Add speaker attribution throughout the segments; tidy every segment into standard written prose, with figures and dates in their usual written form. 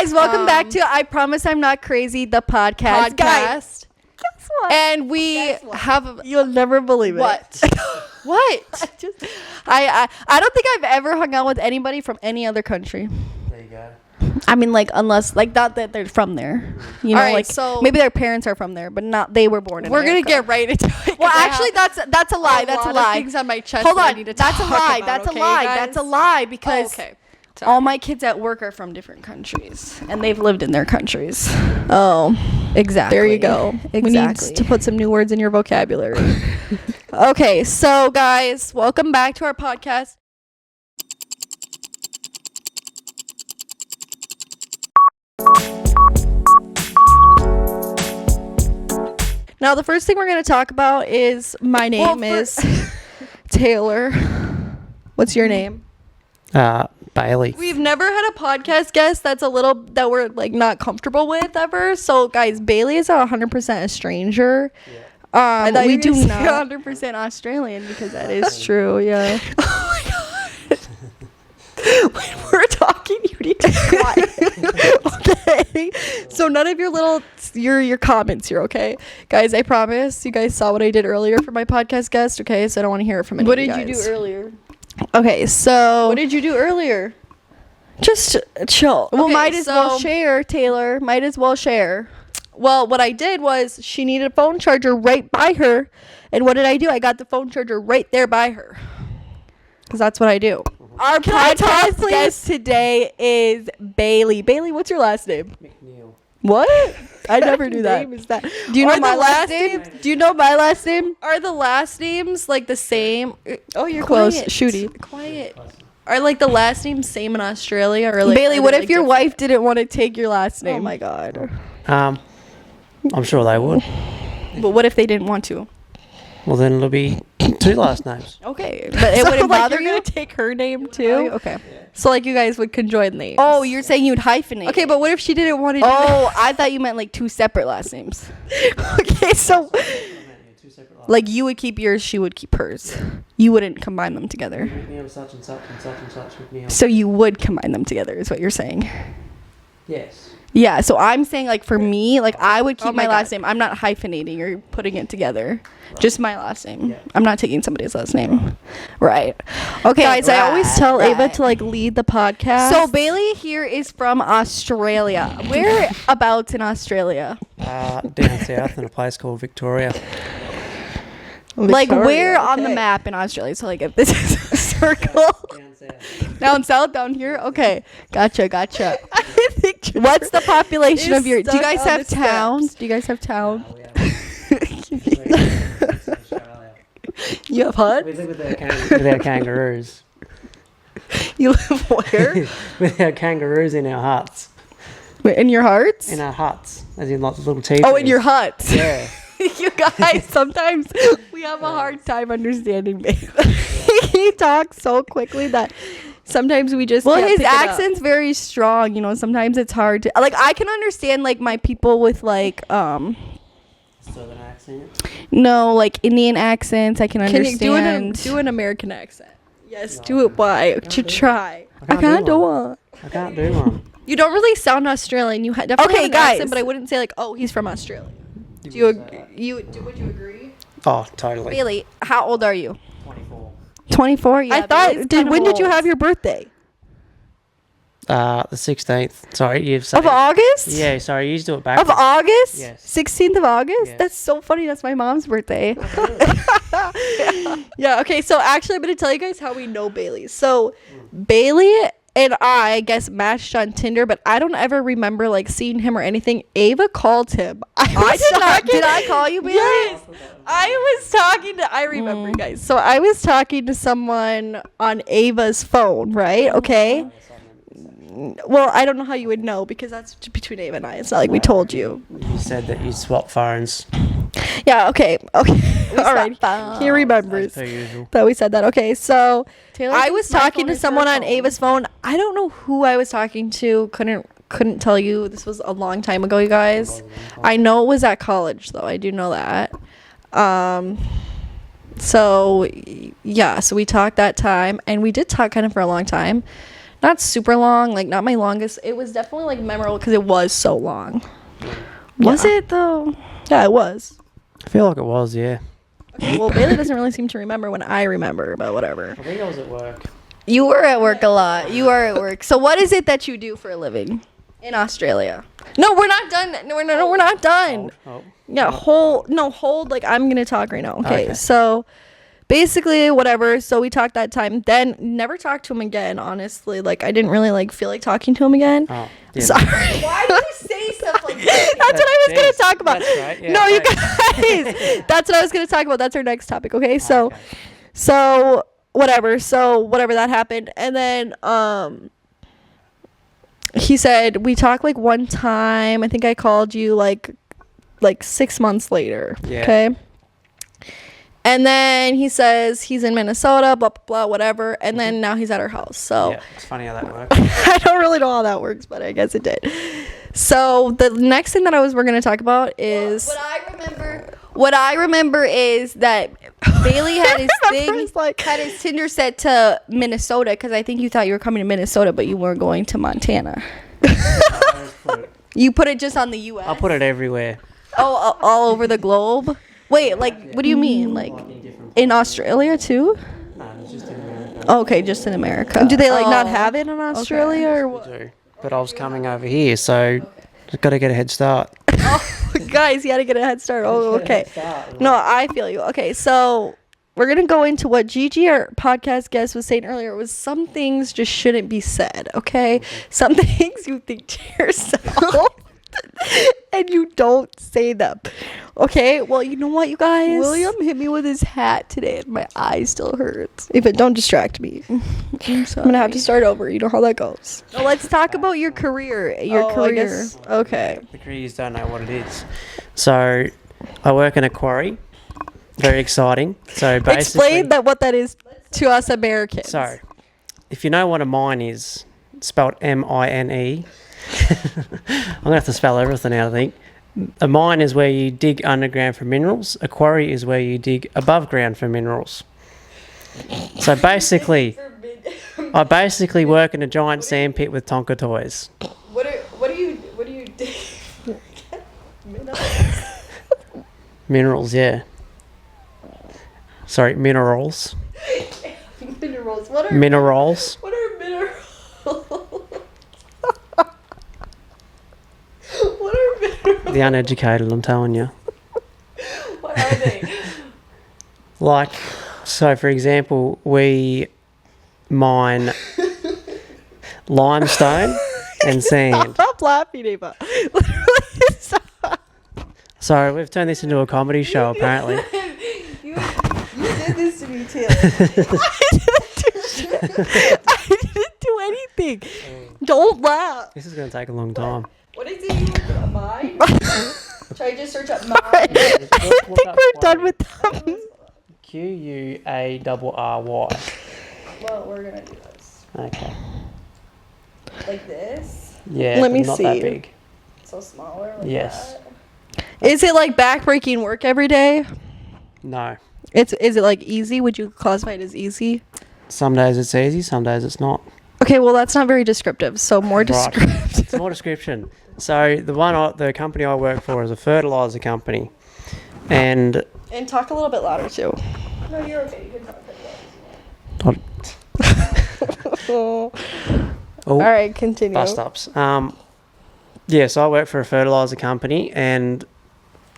Speaker 1: guys, welcome back to I Promise I'm Not Crazy, the podcast. Guys, guess what? And we have...
Speaker 2: You'll never believe it.
Speaker 1: What? What? I don't think I've ever hung out with anybody from any other country.
Speaker 3: There you go.
Speaker 1: I mean, like, unless, like, not that they're from there. You know,
Speaker 2: All right,
Speaker 1: like,
Speaker 2: so
Speaker 1: maybe their parents are from there, but not they were born in
Speaker 2: we're
Speaker 1: America.
Speaker 2: gonna get right into it.
Speaker 1: Well, actually, that's a lie. That's a lie.
Speaker 2: Things on my chest.
Speaker 1: Hold
Speaker 2: that I
Speaker 1: on.
Speaker 2: need to
Speaker 1: That's a
Speaker 2: talk
Speaker 1: lie.
Speaker 2: about,
Speaker 1: That's a
Speaker 2: okay,
Speaker 1: lie.
Speaker 2: guys?
Speaker 1: That's a lie because
Speaker 2: okay.
Speaker 1: all my kids at work are from different countries and they've lived in their countries. Oh, exactly.
Speaker 2: There you go.
Speaker 1: Exactly.
Speaker 2: We need to put some new words in your vocabulary.
Speaker 1: Okay, so guys, welcome back to our podcast. Now, the first thing we're going to talk about is my name is Taylor. What's your name?
Speaker 3: Bailey.
Speaker 1: We've never had a podcast guest that we're like not comfortable with ever. So, guys, Bailey is 100% a stranger.
Speaker 2: I thought
Speaker 1: We
Speaker 2: you were
Speaker 1: do
Speaker 2: gonna
Speaker 1: not
Speaker 2: say
Speaker 1: 100% Australian because that is true. Yeah.
Speaker 2: Oh my god. When we're talking, you need to be quiet. Okay. So none of your comments here, okay? Guys, I promise you guys saw what I did earlier for my podcast guest, okay? So I don't want to hear it from any
Speaker 1: What
Speaker 2: of
Speaker 1: did
Speaker 2: you
Speaker 1: you
Speaker 2: guys.
Speaker 1: do earlier?
Speaker 2: Okay, so
Speaker 1: What did you do earlier?
Speaker 2: just chill.
Speaker 1: Well,
Speaker 2: Okay,
Speaker 1: might as well
Speaker 2: so-
Speaker 1: share, Taylor. Might as well share.
Speaker 2: Well, what I did was she needed a phone charger right by her. And what did I do? I got the phone charger right there by her. Because that's what I do.
Speaker 1: Our
Speaker 2: Can I talk,
Speaker 1: podcast
Speaker 2: please?
Speaker 1: guest today is Bailey. Bailey, what's your last name?
Speaker 3: McNeil.
Speaker 2: What? I never knew that.
Speaker 1: Name is that? Do you know
Speaker 2: Are
Speaker 1: my
Speaker 2: the
Speaker 1: last
Speaker 2: last
Speaker 1: name? Do you know my last name?
Speaker 2: Are the last names like the same?
Speaker 1: Oh, you're
Speaker 2: Close.
Speaker 1: quiet.
Speaker 2: Shooty.
Speaker 1: Quiet.
Speaker 2: Are like the last names same in Australia? Or like
Speaker 1: Bailey,
Speaker 2: are
Speaker 1: what
Speaker 2: they,
Speaker 1: if
Speaker 2: like,
Speaker 1: your
Speaker 2: different?
Speaker 1: wife didn't want to take your last name?
Speaker 2: Oh my god.
Speaker 3: I'm sure they would.
Speaker 1: But what if they didn't want to?
Speaker 3: Well, then it'll be two last names.
Speaker 1: Okay, but it wouldn't
Speaker 2: like,
Speaker 1: bother
Speaker 2: you're
Speaker 1: you.
Speaker 2: gonna take her name too?
Speaker 1: Okay.
Speaker 2: So like you guys would conjoin names.
Speaker 1: Oh, you're saying you'd hyphenate.
Speaker 2: okay, but what if she didn't want to do
Speaker 1: Oh, I thought you meant like two separate last names.
Speaker 2: that? Okay, so
Speaker 1: Like you would keep yours, she would keep hers. You wouldn't combine them together.
Speaker 3: McNeil, such and such and such and such McNeil.
Speaker 1: So you would combine them together, is what you're saying.
Speaker 3: Yes.
Speaker 1: Yeah, so I'm saying like for me, like I would keep
Speaker 2: Oh my
Speaker 1: my last
Speaker 2: God.
Speaker 1: name. I'm not hyphenating or putting it together. Just my last name.
Speaker 3: Yeah.
Speaker 1: I'm not taking somebody's last name. Right. Okay,
Speaker 2: guys, I always tell Ava
Speaker 1: right.
Speaker 2: to like lead the podcast.
Speaker 1: So Bailey here is from Australia. Whereabouts in Australia?
Speaker 3: Down south in a place called Victoria.
Speaker 1: Like
Speaker 2: Victoria,
Speaker 1: where on the
Speaker 2: okay.
Speaker 1: map in Australia? So like if this is a circle.
Speaker 3: Down south.
Speaker 1: Down south, down here? Okay. Gotcha.
Speaker 2: I think you're-
Speaker 1: What's the population
Speaker 2: Is
Speaker 1: of your... Do you
Speaker 2: stuck
Speaker 1: guys
Speaker 2: on
Speaker 1: have
Speaker 2: the
Speaker 1: towns?
Speaker 2: steps.
Speaker 1: Do you guys have towns?
Speaker 3: We have Australia.
Speaker 2: You have huts?
Speaker 3: We live with our kangaroos.
Speaker 2: You live where?
Speaker 3: With our kangaroos in our huts.
Speaker 2: Wait, in your hearts?
Speaker 3: In our huts. As in like little teepees.
Speaker 2: Oh, in your huts.
Speaker 3: Yeah.
Speaker 2: You guys, sometimes we have a hard time understanding Bailey. He talks so quickly that sometimes we just
Speaker 1: Well,
Speaker 2: can't
Speaker 1: his
Speaker 2: pick it up.
Speaker 1: accent's very strong. You know, sometimes it's hard to... Like, I can understand, like, my people with, like,
Speaker 3: Southern accent.
Speaker 1: no, like, Indian accents. I can
Speaker 2: Can you
Speaker 1: understand.
Speaker 2: do an American accent? Yes, do it. Why? To try.
Speaker 3: I can't do
Speaker 2: one.
Speaker 3: I can't do one.
Speaker 2: You don't really sound Australian. You definitely
Speaker 1: Okay,
Speaker 2: have an
Speaker 1: guys.
Speaker 2: accent, but I wouldn't say like, oh, he's from Australia. Would you agree?
Speaker 3: Oh, totally.
Speaker 1: Bailey, how old are you?
Speaker 3: 24.
Speaker 1: 24? Yeah,
Speaker 2: I thought.
Speaker 1: Bailey's kind of
Speaker 2: When did you
Speaker 1: old.
Speaker 2: have your birthday?
Speaker 3: The 16th. Sorry, you've said
Speaker 2: Of August?
Speaker 3: Yeah, sorry, you used to do it
Speaker 2: Of
Speaker 3: backwards.
Speaker 2: August?
Speaker 3: Yes.
Speaker 2: 16th of August?
Speaker 3: Yes.
Speaker 2: That's so funny. That's my mom's birthday. Yeah, okay. So actually, I'm going to tell you guys how we know Bailey. So Bailey and I guess matched on Tinder, but I don't ever remember like seeing him or anything. Ava called him.
Speaker 1: I did not. Did I call you, Bailey?
Speaker 2: Yes. I was talking to, I remember, guys. So I was talking to someone on Ava's phone, right? Okay. Well, I don't know how you would know because that's between Ava and I. It's not like we told you.
Speaker 3: You said that you swap phones
Speaker 2: Yeah, okay. Okay. All right.
Speaker 1: phone.
Speaker 2: He remembers
Speaker 3: as per usual.
Speaker 2: that we said that. Okay, so
Speaker 1: Taylor
Speaker 2: I
Speaker 1: thinks
Speaker 2: was
Speaker 1: my
Speaker 2: talking
Speaker 1: phone
Speaker 2: to
Speaker 1: is her
Speaker 2: someone on
Speaker 1: phone.
Speaker 2: Ava's phone. I don't know who I was talking to. Couldn't tell you. This was a long time ago, you guys. I know it was at college though. I do know that. So yeah, so we talked that time and we did talk kind of for a long time.
Speaker 1: not super long, like not my longest. It was definitely like memorable because it was so long. Was it though?
Speaker 2: Yeah, it was.
Speaker 3: I feel like it was, yeah.
Speaker 1: Okay, well, Bailey doesn't really seem to remember when I remember, but whatever.
Speaker 3: I think I was at work.
Speaker 1: You were at work a lot. You are at work. So what is it that you do for a living in Australia? No, we're not done. No, we're not done.
Speaker 3: Oh.
Speaker 1: Yeah, hold. Like, I'm going to talk right now. Okay.
Speaker 3: Okay.
Speaker 1: So basically, whatever. So we talked that time. Then never talked to him again, honestly. Like, I didn't really, like, feel like talking to him again.
Speaker 3: Oh, yeah.
Speaker 1: Sorry.
Speaker 2: Why do you say stuff like that?
Speaker 1: That's what I was going to talk about.
Speaker 3: That's right. Yeah,
Speaker 1: No, you
Speaker 3: right.
Speaker 1: guys. That's what I was going to talk about. That's our next topic. Okay. So,
Speaker 3: Okay.
Speaker 1: so whatever. So whatever that happened. And then, he said, we talked like one time. I think I called you like 6 months later.
Speaker 3: Yeah.
Speaker 1: Okay. And then he says he's in Minnesota, blah, blah, blah, whatever. And then now he's at our house. So
Speaker 3: Yeah, it's funny how that works.
Speaker 1: I don't really know how that works, but I guess it did. So the next thing that we're going to talk about is
Speaker 2: What I remember is that Bailey had his thing,
Speaker 1: It's like-
Speaker 2: had his Tinder set to Minnesota because I think you thought you were coming to Minnesota, but you weren't going to Montana. You put it just on the U.S.
Speaker 3: I'll put it everywhere.
Speaker 1: oh, all over the globe. Wait, like, what do you mean? Like, in Australia too?
Speaker 3: No, it's just in America.
Speaker 1: Oh, okay, just in America. Do they like not
Speaker 2: Oh.
Speaker 1: have it in Australia or
Speaker 3: We
Speaker 1: what?
Speaker 3: do. But I was coming over here, so just got to get a head start.
Speaker 1: Guys, you had to get a head start. Oh, okay. No, I feel you. Okay, so we're gonna go into what Gigi, our podcast guest, was saying earlier. Was some things just shouldn't be said. Okay, some things you think to yourself. And you don't say them. Okay, well, you know what, you guys?
Speaker 2: William hit me with his hat today, and my eye still hurts.
Speaker 1: If it don't distract me, I'm gonna have to start over. You know how that goes.
Speaker 2: So let's talk about your career. Your
Speaker 1: I
Speaker 2: career.
Speaker 1: guess- okay.
Speaker 3: The crews don't know what it is. So I work in a quarry. Very exciting. So basically,
Speaker 1: Explain that what that is to us Americans.
Speaker 3: So, if you know what a mine is, spelled M-I-N-E. I'm gonna have to spell everything out, I think. A mine is where you dig underground for minerals. A quarry is where you dig above ground for minerals. So basically, I basically work in a giant sand pit with Tonka toys.
Speaker 2: What do you do?
Speaker 3: Minerals, yeah. Sorry, minerals.
Speaker 2: Minerals. What are
Speaker 3: Minerals.
Speaker 2: What are minerals? What are minerals?
Speaker 3: The uneducated, I'm telling you.
Speaker 2: What are they?
Speaker 3: Like, so for example, we mine limestone and sand.
Speaker 1: Stop laughing, Ava. Literally, stop.
Speaker 3: So we've turned this into a comedy show, apparently.
Speaker 2: You did this to me, Taylor.
Speaker 1: I didn't do anything. Don't laugh.
Speaker 3: This is going to take a long time.
Speaker 2: What is it? You look up mine? Should I just search up mine?
Speaker 1: I think we're done with them.
Speaker 3: Quarry.
Speaker 2: Well, we're gonna do this
Speaker 3: Okay.
Speaker 2: like this.
Speaker 3: Yeah,
Speaker 1: Let
Speaker 3: but
Speaker 1: me
Speaker 3: not
Speaker 1: see.
Speaker 3: that big.
Speaker 2: So smaller. Like
Speaker 3: Yes.
Speaker 2: that.
Speaker 1: Is it like backbreaking work every day?
Speaker 3: No.
Speaker 1: Is it like easy? Would you classify it as easy?
Speaker 3: Some days it's easy, some days it's not.
Speaker 1: Okay, well that's not very descriptive. So more
Speaker 3: Right.
Speaker 1: descriptive.
Speaker 3: It's more description. So the company I work for is a fertilizer company, and
Speaker 1: And talk a little bit louder too.
Speaker 2: No, you're okay. You can talk like that.
Speaker 1: All
Speaker 3: oh,
Speaker 1: right, continue.
Speaker 3: bus stops. Yeah, so I work for a fertilizer company, and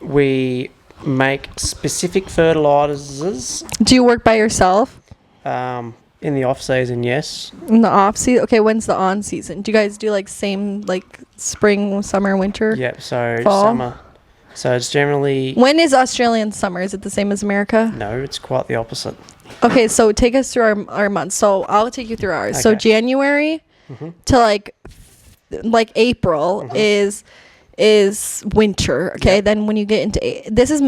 Speaker 3: we make specific fertilizers.
Speaker 1: Do you work by yourself
Speaker 3: In the off season, yes.
Speaker 1: in the off season? Okay, when's the on season? Do you guys do like same like spring, summer, winter?
Speaker 3: Yep. So
Speaker 1: Fall?
Speaker 3: summer. So it's generally
Speaker 1: When is Australian summer? Is it the same as America?
Speaker 3: no. It's quite the opposite.
Speaker 1: Okay, so take us through our months. So I'll take you through ours. So
Speaker 3: Okay.
Speaker 1: January
Speaker 3: Mhm.
Speaker 1: to like April is winter. Okay,
Speaker 3: Yep.
Speaker 1: then when you get into this is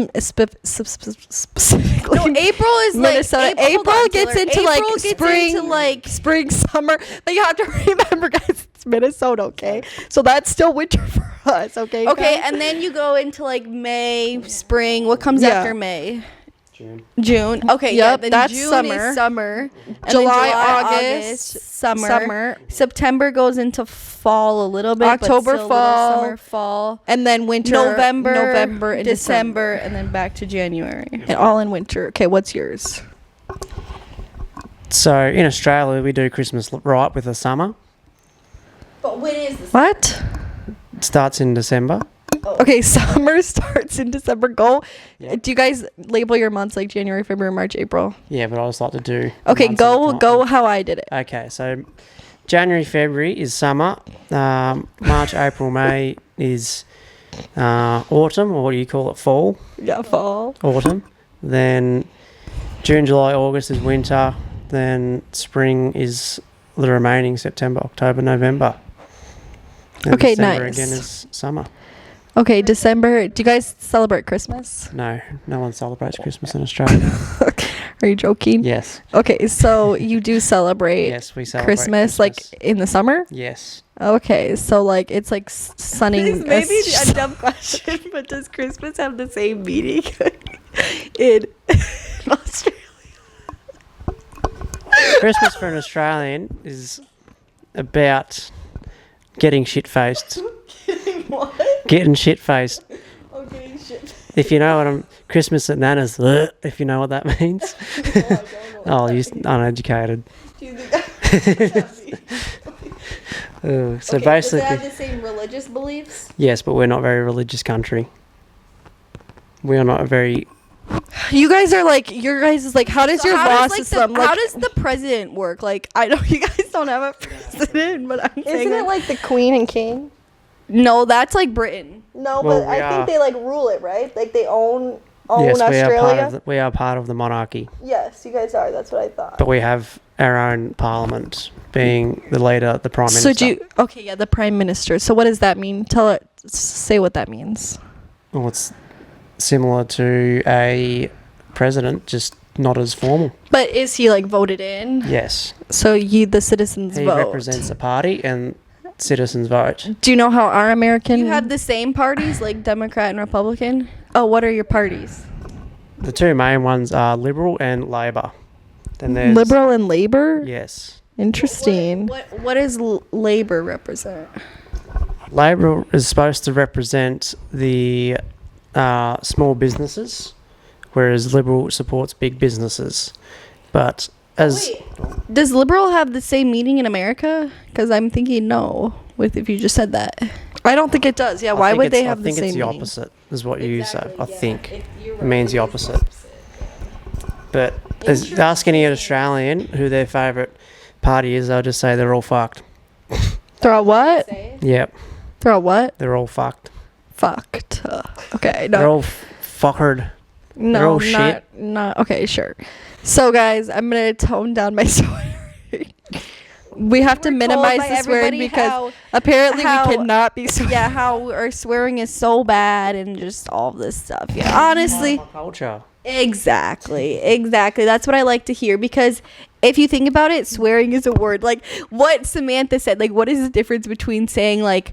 Speaker 1: specifically
Speaker 2: No, April is
Speaker 1: Minnesota.
Speaker 2: like
Speaker 1: April
Speaker 2: hold on,
Speaker 1: gets
Speaker 2: Taylor.
Speaker 1: into like
Speaker 2: April gets
Speaker 1: spring,
Speaker 2: into, like
Speaker 1: spring, summer. But you have to remember, guys, it's Minnesota. Okay, so that's still winter for us. Okay.
Speaker 2: Okay,
Speaker 1: guys?
Speaker 2: and then you go into like May, spring. What comes
Speaker 1: Yeah.
Speaker 2: after May? June. Okay, yeah.
Speaker 1: Yep,
Speaker 2: Then
Speaker 1: that's
Speaker 2: June
Speaker 1: summer.
Speaker 2: is summer. And then
Speaker 1: July, August,
Speaker 2: summer. September goes into fall a little bit.
Speaker 1: October,
Speaker 2: but still
Speaker 1: fall.
Speaker 2: Summer, fall.
Speaker 1: And then winter.
Speaker 2: November,
Speaker 1: and
Speaker 2: December, and then back to January.
Speaker 1: And all in winter. Okay, what's yours?
Speaker 3: So in Australia, we do Christmas right with the summer.
Speaker 2: But when is this?
Speaker 1: What?
Speaker 3: It starts in December.
Speaker 1: Okay, summer starts in December. Go.
Speaker 3: Yep.
Speaker 1: Do you guys label your months like January, February, March, April?
Speaker 3: Yeah, but I just like to do.
Speaker 1: Okay,
Speaker 3: months at a time.
Speaker 1: go how I did it.
Speaker 3: Okay, so January, February is summer. March, April, May is autumn, or what do you call it? Fall.
Speaker 1: Yeah, fall.
Speaker 3: Autumn. Then June, July, August is winter. Then spring is the remaining September, October, November. And
Speaker 1: Okay,
Speaker 3: December
Speaker 1: nice.
Speaker 3: again is summer.
Speaker 1: Okay, December. Do you guys celebrate Christmas?
Speaker 3: No one celebrates Christmas in Australia.
Speaker 1: Are you joking?
Speaker 3: Yes.
Speaker 1: Okay, so you do celebrate
Speaker 3: Yes, we celebrate
Speaker 1: Christmas like in the summer?
Speaker 3: Yes.
Speaker 1: Okay, so like it's like sunning.
Speaker 2: This may be a dumb question, but does Christmas have the same meaning in Australia?
Speaker 3: Christmas for an Australian is about getting shit-faced.
Speaker 2: What?
Speaker 3: Getting shit-faced.
Speaker 2: Okay, shit.
Speaker 3: If you know what Christmas at Nana's, if you know what that means.
Speaker 2: No, I don't know.
Speaker 3: Oh, you're uneducated.
Speaker 2: Do you think that means?
Speaker 3: So
Speaker 2: Okay, does it
Speaker 3: basically,
Speaker 2: have the same religious beliefs?
Speaker 3: yes, but we're not a very religious country. We are not a very.
Speaker 1: You guys are like your guys is like how does
Speaker 2: So
Speaker 1: your
Speaker 2: how
Speaker 1: law
Speaker 2: does, like,
Speaker 1: system
Speaker 2: how does the president work? Like, I know you guys don't have a president, but I'm saying
Speaker 1: isn't it like the queen and king?
Speaker 2: no, that's like Britain.
Speaker 1: No,
Speaker 3: Well,
Speaker 1: but
Speaker 3: we
Speaker 1: I
Speaker 3: are.
Speaker 1: think they like rule it, right? Like they own
Speaker 3: Yes,
Speaker 1: Australia.
Speaker 3: we are part of the monarchy,
Speaker 1: Yes, you guys are. That's what I thought.
Speaker 3: but we have our own parliament, being the leader, the prime minister.
Speaker 1: So do you, okay, yeah, the prime minister. So what does that mean? Say what that means.
Speaker 3: Well, it's similar to a president, just not as formal.
Speaker 1: But is he like voted in?
Speaker 3: Yes,
Speaker 1: So the citizens
Speaker 3: he
Speaker 1: vote.
Speaker 3: represents a party, and citizens vote.
Speaker 1: Do you know how our American?
Speaker 2: You have the same parties, like Democrat and Republican. Oh, what are your parties?
Speaker 3: The two main ones are Liberal and Labor. Then there's
Speaker 1: Liberal and Labor.
Speaker 3: Yes,
Speaker 1: Interesting.
Speaker 2: What does Labor represent?
Speaker 3: Labor is supposed to represent the small businesses, whereas Liberal supports big businesses. But as
Speaker 2: Does liberal have the same meaning in America? Because I'm thinking no. With if you just said that.
Speaker 1: I don't think it does. Yeah. Why would they have the same
Speaker 3: I think it's the
Speaker 1: meaning?
Speaker 3: opposite, is what you say. I think it means the opposite. But ask any Australian who their favourite party is, they'll just say they're all fucked.
Speaker 1: They're all what?
Speaker 3: Yep,
Speaker 1: They're all what?
Speaker 3: they're all fucked.
Speaker 1: Fucked. Okay.
Speaker 3: They're
Speaker 1: No.
Speaker 3: all fuckered.
Speaker 1: No.
Speaker 3: they're all
Speaker 1: not.
Speaker 3: shit.
Speaker 1: Not. Okay. Sure. So guys, I'm gonna tone down my swearing. We have to minimize the swearing because apparently
Speaker 2: how-
Speaker 1: we cannot be swearing.
Speaker 2: yeah, how our swearing is so bad and just all this stuff. Yeah, honestly,
Speaker 3: My culture.
Speaker 2: exactly. That's what I like to hear because if you think about it, swearing is a word. Like what Samantha said. Like, what is the difference between saying like,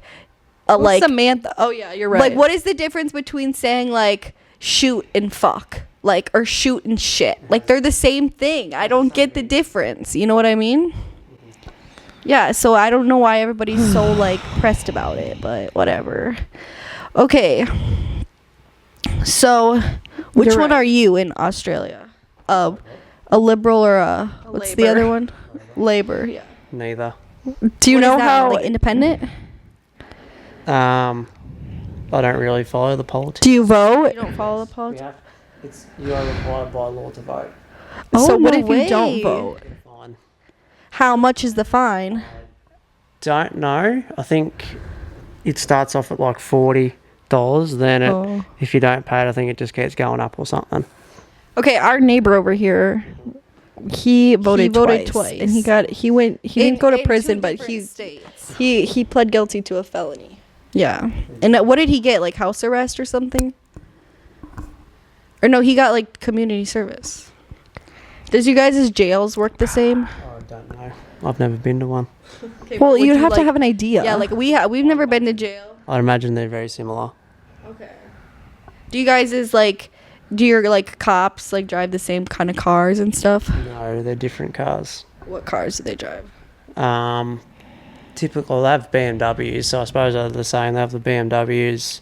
Speaker 1: What's Samantha? Oh yeah, you're right.
Speaker 2: like what is the difference between saying like shoot and fuck, like or shoot and shit? Like they're the same thing. I don't get the difference. You know what I mean? Yeah, so I don't know why everybody's so like pressed about it, but whatever. Okay. So, which
Speaker 1: You're
Speaker 2: one
Speaker 1: right.
Speaker 2: are you in Australia? A liberal or a what's the
Speaker 1: Labor.
Speaker 2: other one? Labor. Yeah.
Speaker 3: Neither.
Speaker 1: Do you
Speaker 2: What is
Speaker 1: know
Speaker 2: that,
Speaker 1: how?
Speaker 2: like independent?
Speaker 3: I don't really follow the politics.
Speaker 1: Do you vote?
Speaker 2: You don't follow the politics.
Speaker 3: You are required by law to vote.
Speaker 1: So
Speaker 2: Oh,
Speaker 1: what
Speaker 2: no
Speaker 1: if you don't
Speaker 2: way.
Speaker 1: vote?
Speaker 3: Fine.
Speaker 2: How much is the fine?
Speaker 3: Don't know. I think it starts off at like $40. Then
Speaker 1: Oh.
Speaker 3: if you don't pay it, I think it just keeps going up or something.
Speaker 1: Okay, our neighbor over here, he voted twice, and he didn't go to prison, but he pled guilty to a felony.
Speaker 2: Yeah. And what did he get? Like house arrest or something? Or no, he got like community service. Does you guys' jails work the same?
Speaker 3: I don't know. I've never been to one.
Speaker 1: Well, you'd have to have an idea.
Speaker 2: Yeah, like we've never been to jail.
Speaker 3: I'd imagine they're very similar.
Speaker 2: Okay. Do you guys' like Do your like cops like drive the same kind of cars and stuff?
Speaker 3: No, they're different cars.
Speaker 2: What cars do they drive?
Speaker 3: Typical, they have BMWs, so I suppose they're the same. They have the BMWs,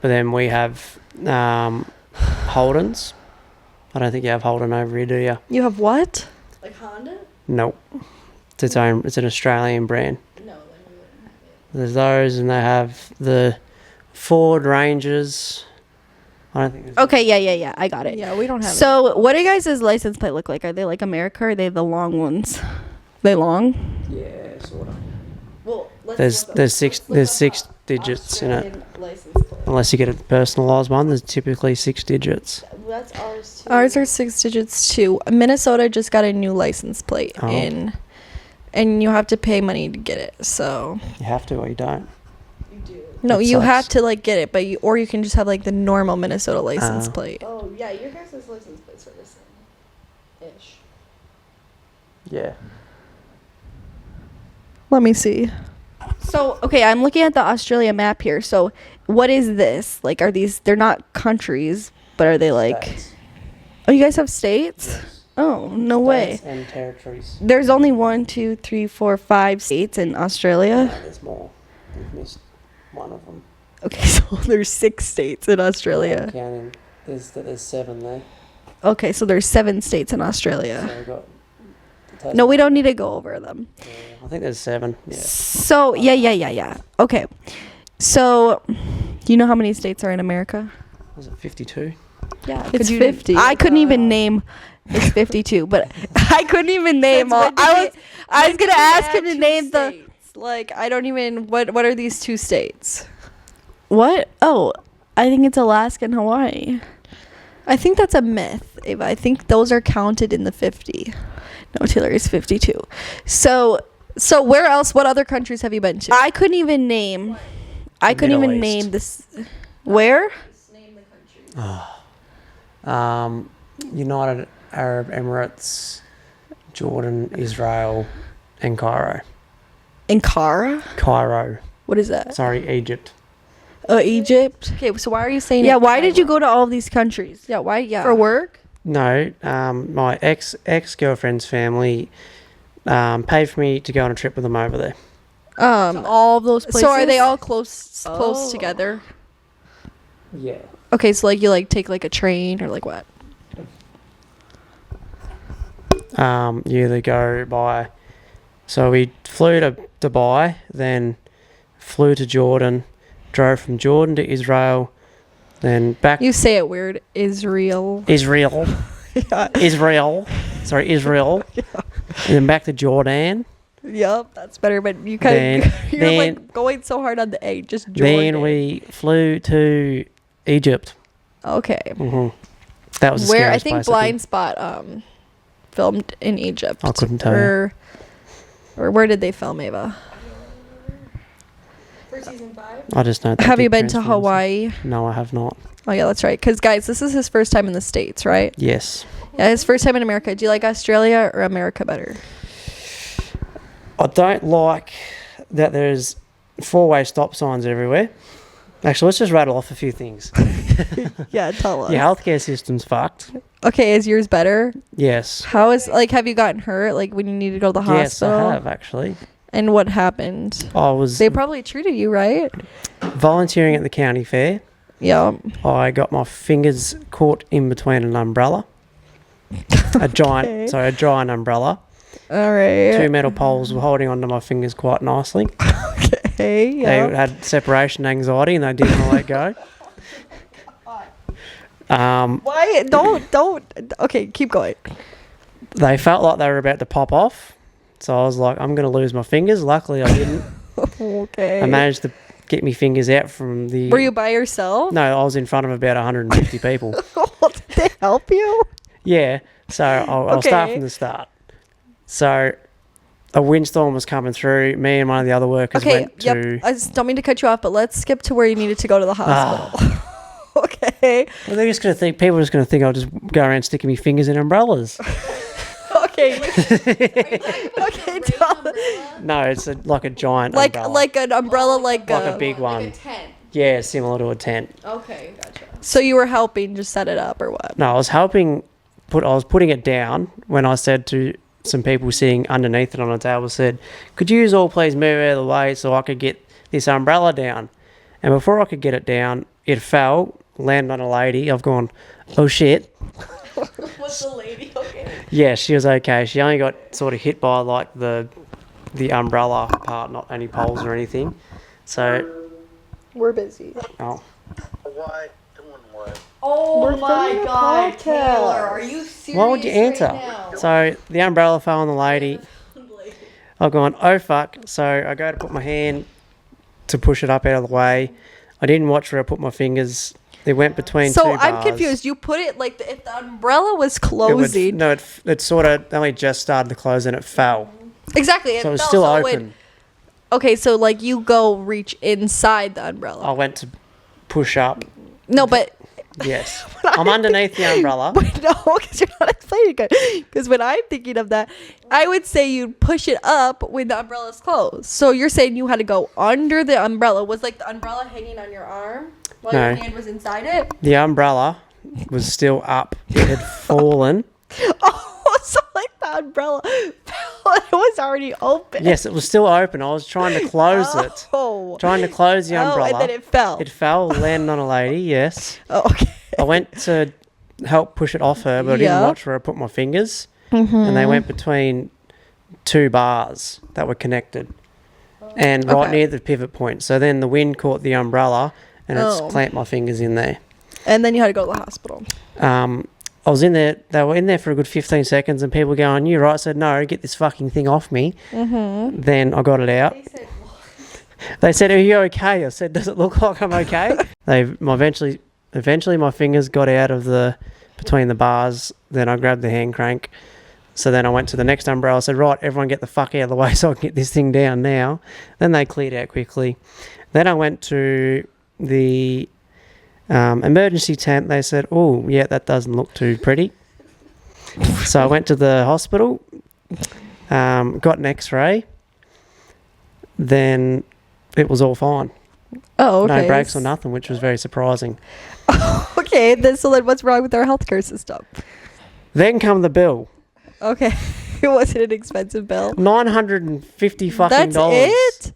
Speaker 3: but then we have Holdens. I don't think you have Holden over here, do you?
Speaker 2: You have what? Like Honda?
Speaker 3: Nope. It's an Australian brand.
Speaker 2: No.
Speaker 3: There's those, and they have the Ford Rangers. I don't think there's
Speaker 2: Okay, yeah. I got it.
Speaker 1: Yeah, we don't have.
Speaker 2: So, what do you guys' license plate look like? Are they like America, or are they the long ones? They long?
Speaker 3: Yeah, sort of.
Speaker 2: Well,
Speaker 3: There's six digits in it. Unless you get a personalised one, there's typically 6 digits.
Speaker 2: That's ours too.
Speaker 1: Ours are 6 digits too. Minnesota just got a new license plate in, and you have to pay money to get it. So
Speaker 3: You have to, or you don't.
Speaker 2: No,
Speaker 3: That
Speaker 2: you
Speaker 3: sucks.
Speaker 2: have to like get it, but you can just have like the normal Minnesota license plate.
Speaker 1: Oh yeah, your guys' license plates are the same. Ish.
Speaker 3: Yeah.
Speaker 2: Let me see. So, okay, I'm looking at the Australia map here. So, what is this? Like, are these, they're not countries, but are they like,
Speaker 3: States.
Speaker 2: oh, you guys have states?
Speaker 3: Yes.
Speaker 2: Oh, no way.
Speaker 3: States and territories.
Speaker 2: There's only 1, 2, 3, 4, 5 states in Australia.
Speaker 3: No, there's more. We've missed one of them.
Speaker 2: Okay, so there's 6 states in
Speaker 3: I'm
Speaker 2: Australia.
Speaker 3: counting. There's 7 there.
Speaker 2: Okay, so there's 7 states in
Speaker 3: So
Speaker 2: Australia.
Speaker 3: we've got.
Speaker 2: No, we don't need to go over them.
Speaker 3: Yeah, I think there's 7. Yeah.
Speaker 2: So, yeah. Okay. So, do you know how many states are in America?
Speaker 3: Was it 52?
Speaker 1: Yeah,
Speaker 2: It's 50. I couldn't even name. It's 52, but I couldn't even name all. I was gonna ask him to name the.
Speaker 1: Like I don't even. What are these 2 states?
Speaker 2: What? Oh, I think it's Alaska and Hawaii.
Speaker 1: I think that's a myth, Ava. I think those are counted in the 50.
Speaker 2: No, Taylor is 52.
Speaker 1: So where else? What other countries have you been to?
Speaker 2: I couldn't even name. I couldn't
Speaker 3: Middle
Speaker 2: even
Speaker 3: East.
Speaker 2: name this. Where?
Speaker 3: United Arab Emirates, Jordan, Israel, and Cairo.
Speaker 2: Ankara?
Speaker 3: Cairo.
Speaker 2: What is that?
Speaker 3: Sorry, Egypt.
Speaker 2: Egypt.
Speaker 1: Okay, so why are you saying?
Speaker 2: Yeah, why did you go to all of these countries?
Speaker 1: Yeah, why? Yeah,
Speaker 2: For work?
Speaker 3: No, my ex-girlfriend's family paid for me to go on a trip with them over there.
Speaker 2: All of those places.
Speaker 1: So are they all close
Speaker 2: Oh.
Speaker 1: together?
Speaker 3: Yeah.
Speaker 1: Okay, so like you like take like a train or like what?
Speaker 3: You either go by. So we flew to Dubai, then flew to Jordan, drove from Jordan to Israel, then back
Speaker 1: You say it weird. Israel.
Speaker 3: Israel. Israel. Sorry, Israel. And then back to Jordan.
Speaker 1: Yep, that's better. But you kind of you're
Speaker 3: then-
Speaker 1: like going so hard on the A. Just Jordan.
Speaker 3: Then we flew to Egypt.
Speaker 1: Okay.
Speaker 3: That was the
Speaker 1: Where I
Speaker 3: scariest
Speaker 1: think
Speaker 3: place,
Speaker 1: Blind Spot filmed in Egypt.
Speaker 3: I couldn't tell you.
Speaker 1: Or where did they film, Ava?
Speaker 2: For season 5?
Speaker 3: I just know. they
Speaker 1: Have
Speaker 3: did
Speaker 1: you been to
Speaker 3: Transformers.
Speaker 1: Hawaii?
Speaker 3: No, I have not.
Speaker 1: Oh yeah, that's right. Because guys, this is his first time in the States, right?
Speaker 3: Yes.
Speaker 1: Yeah, his first time in America. Do you like Australia or America better?
Speaker 3: I don't like that there's 4-way stop signs everywhere. Actually, let's just rattle off a few things.
Speaker 1: Yeah, tell us.
Speaker 3: Your healthcare system's fucked.
Speaker 1: Okay, is yours better?
Speaker 3: Yes.
Speaker 1: How is have you gotten hurt like when you need to go to the
Speaker 3: Yes,
Speaker 1: hospital?
Speaker 3: I have actually.
Speaker 1: And what happened?
Speaker 3: I was
Speaker 1: They probably treated you right.
Speaker 3: volunteering at the county fair.
Speaker 1: Yeah.
Speaker 3: I got my fingers caught in between an umbrella. A giant,
Speaker 1: Okay.
Speaker 3: sorry, a giant umbrella.
Speaker 1: All right.
Speaker 3: 2 metal poles were holding onto my fingers quite nicely.
Speaker 1: Okay. Yeah.
Speaker 3: They had separation anxiety and they didn't want to let go.
Speaker 1: Why? Don't. Okay, keep going.
Speaker 3: They felt like they were about to pop off. So I was like, I'm going to lose my fingers. Luckily, I didn't.
Speaker 1: Okay.
Speaker 3: I managed to get my fingers out from the...
Speaker 1: Were you by yourself?
Speaker 3: No, I was in front of about 150 people.
Speaker 1: Did they help you?
Speaker 3: Yeah, so I'll start
Speaker 1: Okay.
Speaker 3: from the start. So a windstorm was coming through. Me and one of the other workers
Speaker 1: Okay.
Speaker 3: went to...
Speaker 1: Yep. I just don't mean to cut you off, but let's skip to where you needed to go to the hospital.
Speaker 3: Ah.
Speaker 1: Okay.
Speaker 3: Well, they're just going to think... People are just going to think I'll just go around sticking my fingers in umbrellas.
Speaker 1: Okay. Okay.
Speaker 3: No, it's like a giant umbrella.
Speaker 1: Like an umbrella, like
Speaker 3: a big one. Yeah, similar to a tent.
Speaker 2: Okay, gotcha. So you were helping just set it up or what?
Speaker 3: No, I was helping I was putting it down when I said to some people sitting underneath it on a table, said, could you all please move out of the way so I could get this umbrella down? And before I could get it down, it fell, landed on a lady. I've gone, oh shit.
Speaker 2: Was the lady okay?
Speaker 3: Yeah, she was okay. She only got sort of hit by like the umbrella part, not any poles or anything. So,
Speaker 2: We're busy.
Speaker 3: oh.
Speaker 4: Why doing what?
Speaker 2: Oh
Speaker 1: We're
Speaker 2: my
Speaker 1: filming a
Speaker 2: god,
Speaker 1: podcast.
Speaker 2: Taylor, are you serious?
Speaker 3: Why would you answer?
Speaker 2: Right now?
Speaker 3: So the umbrella fell on the lady. I've gone, oh fuck. So I go to put my hand to push it up out of the way. I didn't watch where I put my fingers. It went between two
Speaker 2: So
Speaker 3: bars.
Speaker 2: I'm confused. You put it like if the umbrella was
Speaker 3: It would-
Speaker 2: closing.
Speaker 3: no, it sort of only just started to close and it fell.
Speaker 2: Exactly.
Speaker 3: So it was
Speaker 2: fell,
Speaker 3: still
Speaker 2: so it
Speaker 3: open.
Speaker 2: would- okay, so like you go reach inside the umbrella.
Speaker 3: I went to push up.
Speaker 2: No, but
Speaker 3: Yes. I'm underneath the umbrella.
Speaker 2: but no, because you're not explaining good. Because when I'm thinking of that, I would say you'd push it up when the umbrella's closed. So you're saying you had to go under the umbrella. Was like the umbrella hanging on your arm while your
Speaker 3: No.
Speaker 2: hand was inside it?
Speaker 3: The umbrella was still up. It had fallen.
Speaker 2: Oh, so like the umbrella fell. It was already open.
Speaker 3: Yes, it was still open. I was trying to close it.
Speaker 2: Oh.
Speaker 3: Trying to close the umbrella.
Speaker 2: Oh, and then it fell.
Speaker 3: It fell, landed on a lady, yes.
Speaker 2: Oh, okay.
Speaker 3: I went to help push it off her, but I
Speaker 2: Yeah.
Speaker 3: didn't watch where I put my fingers. And they went between two bars that were connected. And right
Speaker 2: Okay.
Speaker 3: near the pivot point. So then the wind caught the umbrella and it's
Speaker 2: Oh.
Speaker 3: clamped my fingers in there.
Speaker 2: And then you had to go to the hospital.
Speaker 3: I was in there, they were in there for a good 15 seconds and people were going, you right? I said, no, get this fucking thing off me. Then I got it out. They said, are you okay? I said, does it look like I'm okay? Eventually my fingers got out of between the bars. Then I grabbed the hand crank. So then I went to the next umbrella. I said, right, everyone get the fuck out of the way so I can get this thing down now. Then they cleared out quickly. Then I went to the emergency tent. They said, oh, yeah, that doesn't look too pretty. So I went to the hospital, got an x-ray. Then it was all fine.
Speaker 2: Oh, okay.
Speaker 3: No breaks or nothing, which was very surprising.
Speaker 2: Okay, then what's wrong with our healthcare system?
Speaker 3: Then come the bill.
Speaker 2: Okay. It wasn't an expensive bill.
Speaker 3: $950 fucking
Speaker 2: That's
Speaker 3: dollars.
Speaker 2: it?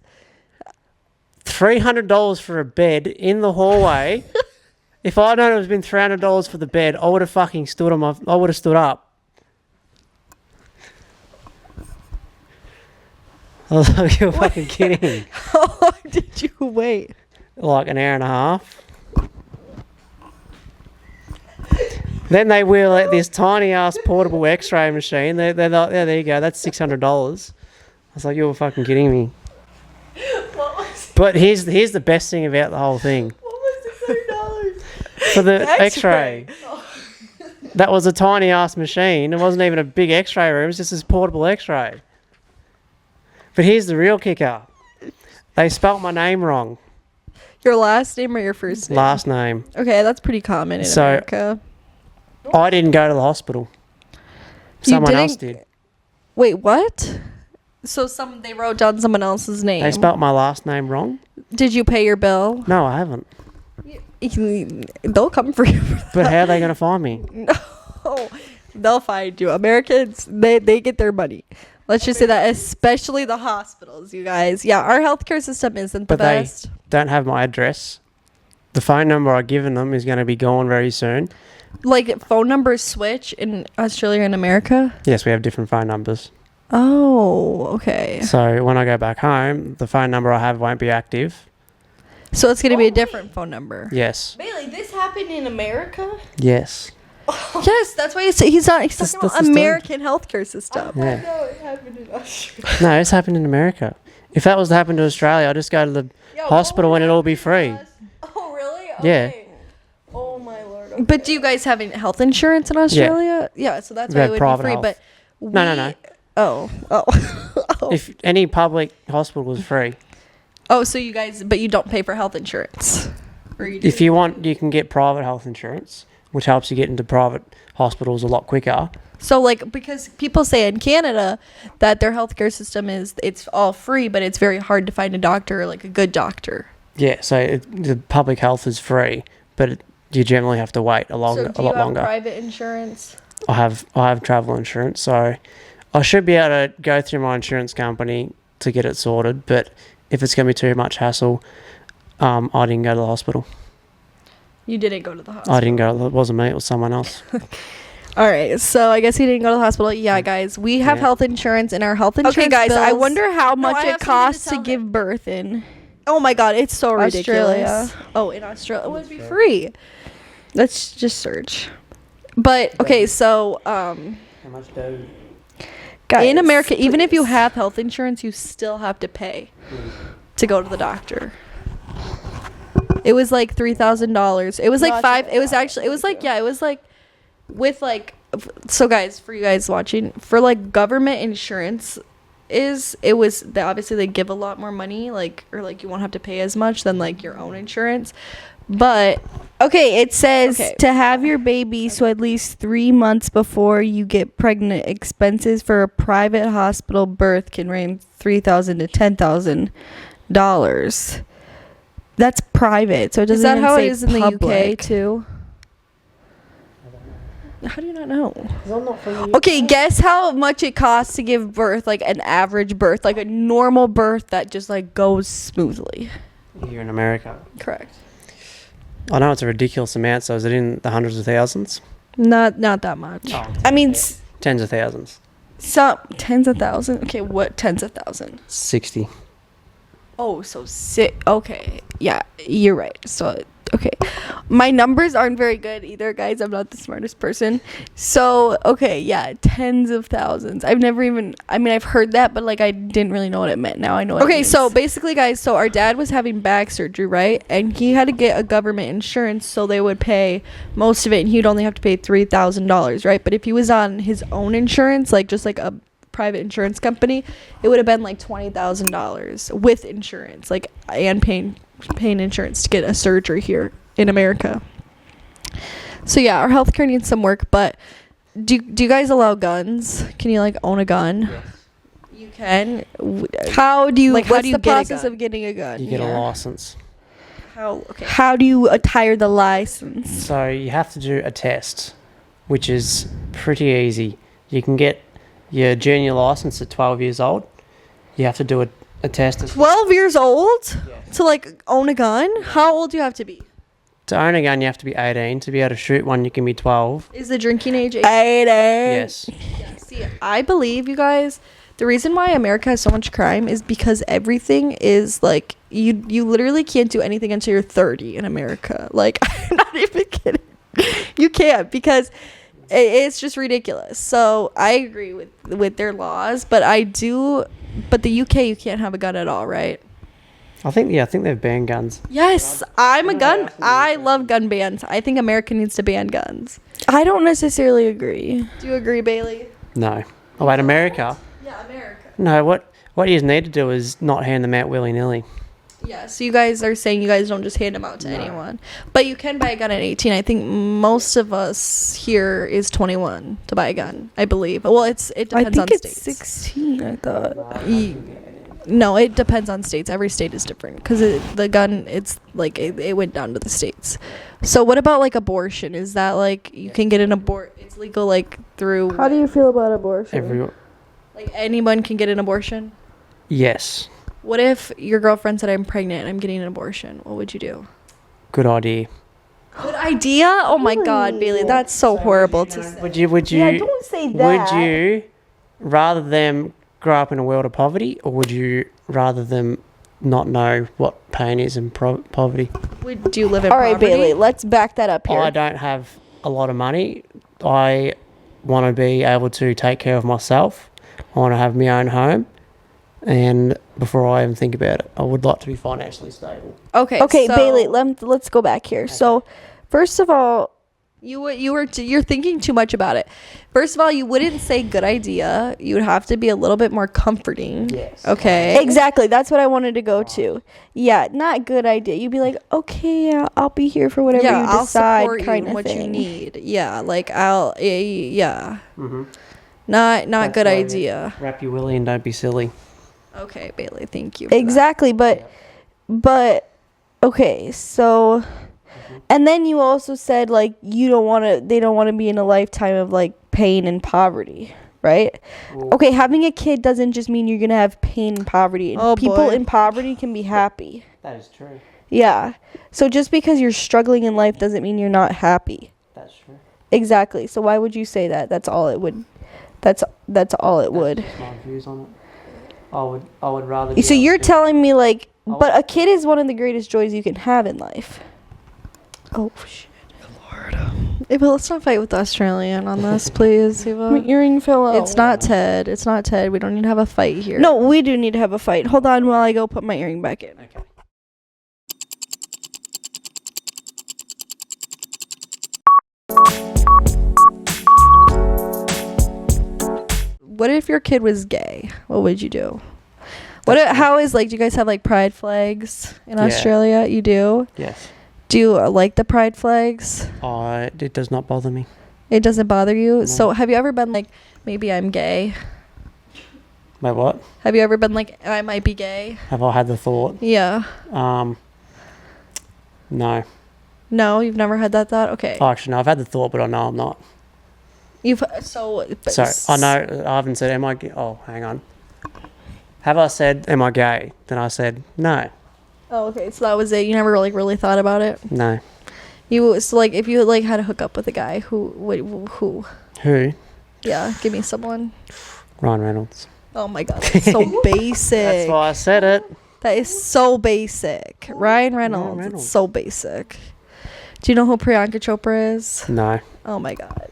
Speaker 3: $300 for a bed in the hallway. If I'd known it was been $300 for the bed, I would have fucking stood up. I was like, you're fucking kidding.
Speaker 2: How long did you wait?
Speaker 3: Like an hour and a half. Then they wheel out this tiny ass portable x-ray machine. They're like, yeah, there you go, that's $600. I was like, you're fucking kidding me.
Speaker 2: What was
Speaker 3: But here's the best thing about the whole thing.
Speaker 2: $600?
Speaker 3: For the
Speaker 2: X-ray.
Speaker 3: x-ray. That was a tiny ass machine. It wasn't even a big x-ray room. It was just this portable x-ray. But here's the real kicker. They spelt my name wrong.
Speaker 2: Your last name or your first name?
Speaker 3: Last name.
Speaker 2: Okay, that's pretty common in
Speaker 3: So-
Speaker 2: America.
Speaker 3: I didn't go to the hospital. Someone else did.
Speaker 2: Wait, what? So they wrote down someone else's name.
Speaker 3: They spelt my last name wrong?
Speaker 2: Did you pay your bill?
Speaker 3: No, I haven't.
Speaker 2: They'll come for you.
Speaker 3: But how are they going to find me?
Speaker 2: No, they'll find you. Americans, they get their money. Let's just say that, especially the hospitals, you guys. Yeah, our healthcare system isn't the
Speaker 3: But they
Speaker 2: best.
Speaker 3: don't have my address. The phone number I've given them is going to be gone very soon.
Speaker 2: Like phone numbers switch in Australia and America.
Speaker 3: Yes, we have different phone numbers.
Speaker 2: Oh, okay.
Speaker 3: So when I go back home, the phone number I have won't be active.
Speaker 2: So it's gonna be a different phone number.
Speaker 3: Yes.
Speaker 1: Bailey, this happened in America?
Speaker 3: Yes.
Speaker 2: Yes, that's why he's talking
Speaker 3: That's
Speaker 2: about
Speaker 3: the story.
Speaker 2: American healthcare system.
Speaker 3: Yeah.
Speaker 1: No, it happened in Australia.
Speaker 3: No, it's happened in America. If that was to happen to Australia, I'd just go to the hospital and it'd all be free.
Speaker 1: Oh, really?
Speaker 3: Yeah.
Speaker 1: Okay. Oh, my Lord.
Speaker 2: But do you guys have any health insurance in Australia? Yeah, so that's
Speaker 3: We
Speaker 2: why
Speaker 3: have
Speaker 2: it would be
Speaker 3: private
Speaker 2: free.
Speaker 3: health.
Speaker 2: But
Speaker 3: No.
Speaker 2: Oh. Oh.
Speaker 3: If any public hospital was free.
Speaker 2: Oh, so you guys, but you don't pay for health insurance. Or you do?
Speaker 3: If you want, you can get private health insurance, which helps you get into private hospitals a lot quicker.
Speaker 2: So like, because people say in Canada that their healthcare system it's all free, but it's very hard to find a doctor, like a good doctor.
Speaker 3: Yeah, so the public health is free, but you generally have to wait a lot longer.
Speaker 1: Private insurance?
Speaker 3: I have travel insurance, so I should be able to go through my insurance company to get it sorted. But if it's going to be too much hassle, I didn't go to the hospital.
Speaker 1: You didn't go to the hospital.
Speaker 3: I didn't go. It wasn't me. It was someone else.
Speaker 1: All right, so I guess he didn't go to the hospital. Yeah, guys, we have health insurance, and our health insurance. Okay, guys, I wonder how much it costs to give birth in. Oh my God, it's so ridiculous. Australia. Oh, in Australia, it would be free. Let's just search. But okay, so
Speaker 3: How much do?
Speaker 1: Guys, in America, even if you have health insurance, you still have to pay to go to the doctor. It was like $3,000. It was like five. It was actually. It was like It was like with like. So guys, for you guys watching, for like government insurance, obviously they give a lot more money, like, or like you won't have to pay as much than like your own insurance. But
Speaker 2: okay, it says to have your baby, so at least 3 months before you get pregnant, expenses for a private hospital birth can range $3,000 to $10,000. That's private, so it doesn't. Is that how it is in the UK too?
Speaker 1: How do you not know?
Speaker 2: Okay, guess how much it costs to give birth, like an average birth, like a normal birth that just like goes smoothly.
Speaker 3: Here in America.
Speaker 1: Correct.
Speaker 3: I know it's a ridiculous amount, so is it in the hundreds of thousands?
Speaker 1: Not that much.
Speaker 3: Oh,
Speaker 2: I mean,
Speaker 3: tens of thousands.
Speaker 1: Some tens of thousands. Okay, what tens of thousands?
Speaker 3: 60.
Speaker 1: Oh, so okay, yeah, you're right. So okay, my numbers aren't very good either, guys. I'm not the smartest person. So okay, yeah, tens of thousands. I've heard that, but like I didn't really know what it meant. Now I know what it means. So basically, guys, so our dad was having back surgery, right? And he had to get a government insurance, so they would pay most of it, and he'd only have to pay $3,000, right? But if he was on his own insurance, like just like a private insurance company, it would have been like $20,000 with insurance, like, and paying insurance to get a surgery here in America. So yeah, our healthcare needs some work. But do you guys allow guns? Can you like own a gun?
Speaker 3: Yes.
Speaker 1: You can.
Speaker 2: How do you?
Speaker 1: Like,
Speaker 2: what's
Speaker 1: the
Speaker 2: process of getting a gun?
Speaker 3: You get a license.
Speaker 2: How do you attire the license?
Speaker 3: So you have to do a test, which is pretty easy. You can get your junior license at 12 years old. You have to do a test.
Speaker 1: 12 years old?
Speaker 3: Yeah.
Speaker 1: To like own a gun? How old do you have to be?
Speaker 3: To own a gun, you have to be 18. To be able to shoot one, you can be 12.
Speaker 1: Is the drinking age 18?
Speaker 3: Yes.
Speaker 1: Yeah, see, I believe, you guys, the reason why America has so much crime is because everything is like, you literally can't do anything until you're 30 in America. Like, I'm not even kidding. You can't, because it's just ridiculous. So I agree with their laws, but the UK, you can't have a gun at all, right?
Speaker 3: I think they've banned guns.
Speaker 1: Yes, I love gun bans. I think America needs to ban guns.
Speaker 2: I don't necessarily agree.
Speaker 1: Do you agree, Bailey?
Speaker 3: No. Oh wait, America?
Speaker 1: Yeah, America.
Speaker 3: No, what you need to do is not hand them out willy-nilly.
Speaker 1: Yeah, so you guys are saying you guys don't just hand them out to anyone. But you can buy a gun at 18. I think most of us here is 21 to buy a gun, I believe. Well, it depends on states.
Speaker 2: I think it's 16, I thought.
Speaker 1: No, it depends on states. Every state is different, because the gun, it's like it went down to the states. So what about like abortion? Is that like you can get an it's legal like through...
Speaker 2: How do you feel about abortion?
Speaker 1: Like anyone can get an abortion?
Speaker 3: Yes.
Speaker 1: What if your girlfriend said, I'm pregnant and I'm getting an abortion? What would you do?
Speaker 3: Good idea.
Speaker 1: Good idea? Oh my God, Bailey, that's so horrible to say.
Speaker 3: Would you?
Speaker 2: Yeah, don't say that.
Speaker 3: Would you rather them grow up in a world of poverty, or would you rather them not know what pain is in poverty?
Speaker 1: Do you live in poverty?
Speaker 2: All right, Bailey, let's back that up here.
Speaker 3: I don't have a lot of money. I want to be able to take care of myself. I want to have my own home. And before I even think about it, I would like to be financially stable.
Speaker 1: Okay, so
Speaker 2: Bailey, let's go back here. Okay. So, first of all,
Speaker 1: you're thinking too much about it. First of all, you wouldn't say good idea. You would have to be a little bit more comforting.
Speaker 3: Yes.
Speaker 1: Okay.
Speaker 2: Exactly. That's what I wanted to go to. Yeah, not good idea. You'd be like, okay, yeah, I'll be here for whatever you decide.
Speaker 1: I'll support
Speaker 2: kind
Speaker 1: you
Speaker 2: of
Speaker 1: what
Speaker 2: thing.
Speaker 1: you need. Yeah, like yeah.
Speaker 3: Mm-hmm.
Speaker 1: Not
Speaker 3: That's
Speaker 1: good idea.
Speaker 3: Wrap your willy and don't be silly.
Speaker 1: Okay, Bailey, thank you. For
Speaker 2: exactly,
Speaker 1: that.
Speaker 2: but Okay, so, and then you also said like they don't want to be in a lifetime of like pain and poverty, right?
Speaker 3: Well,
Speaker 2: Okay, having a kid doesn't just mean you're gonna have pain and poverty.
Speaker 1: Oh,
Speaker 2: People
Speaker 1: boy.
Speaker 2: in poverty can be happy.
Speaker 3: that is true.
Speaker 2: Yeah. So just because you're struggling in life doesn't mean you're not happy.
Speaker 3: That's true.
Speaker 2: Exactly. So why would you say that? That's all it would. That's all it would.
Speaker 3: That's just my views on it. I would rather.
Speaker 2: So you're telling me like,
Speaker 3: I
Speaker 2: but
Speaker 3: would-
Speaker 2: a kid is one of the greatest joys you can have in life.
Speaker 1: Oh shit, Lord. Eva, let's not fight with the Australian on this, please.
Speaker 2: My
Speaker 1: Eva.
Speaker 2: earring fell out.
Speaker 1: It's not Ted. It's not Ted. We don't need to have a fight here.
Speaker 2: No, we do need to have a fight. Hold on while I go put my earring back in.
Speaker 3: Okay.
Speaker 1: What if your kid was gay? What would you do? How is like? Do you guys have like pride flags in
Speaker 3: Yeah.
Speaker 1: Australia? You do.
Speaker 3: Yes.
Speaker 1: Do you like the pride flags?
Speaker 3: It does not bother me.
Speaker 1: It doesn't bother you.
Speaker 3: No.
Speaker 1: So have you ever been like, maybe I'm gay?
Speaker 3: Wait, what?
Speaker 1: Have you ever been like, I might be gay?
Speaker 3: Have I had the thought?
Speaker 1: Yeah.
Speaker 3: No.
Speaker 1: No, you've never had that thought. Okay.
Speaker 3: Oh, actually, no. I've had the thought, but I know I'm not.
Speaker 1: So.
Speaker 3: So I know I haven't said am I gay? Oh, hang on. Have I said am I gay? Then I said no,
Speaker 1: Oh, okay. So that was it. You never really thought about it.
Speaker 3: no.
Speaker 1: So like if you like had to hook up with a guy who?
Speaker 3: Who?
Speaker 1: Yeah, give me someone.
Speaker 3: Ryan Reynolds.
Speaker 1: Oh my god, that's so basic.
Speaker 3: That's why I said it.
Speaker 1: That is so basic. Ryan Reynolds.
Speaker 3: Reynolds.
Speaker 1: It's so basic. Do you know who Priyanka Chopra is?
Speaker 3: No.
Speaker 1: Oh my god.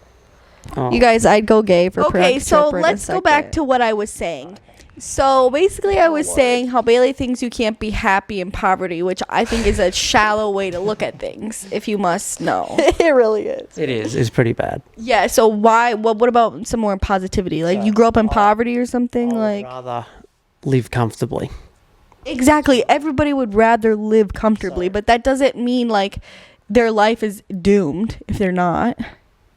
Speaker 3: Oh.
Speaker 1: You guys, I'd go gay for
Speaker 2: Okay,
Speaker 1: Priyanka
Speaker 2: so
Speaker 1: Chopra in a
Speaker 2: let's go back
Speaker 1: second.
Speaker 2: to what I was saying. So basically, I was saying how Bailey thinks you can't be happy in poverty, which I think is a shallow way to look at things, if you must know.
Speaker 1: It really is.
Speaker 3: It is. It's pretty bad.
Speaker 2: Yeah, so why? What about some more positivity? Like you grew up in poverty or something?
Speaker 3: I would
Speaker 2: Like
Speaker 3: rather live comfortably.
Speaker 2: exactly, everybody would rather live comfortably, but that doesn't mean like their life is doomed if they're not.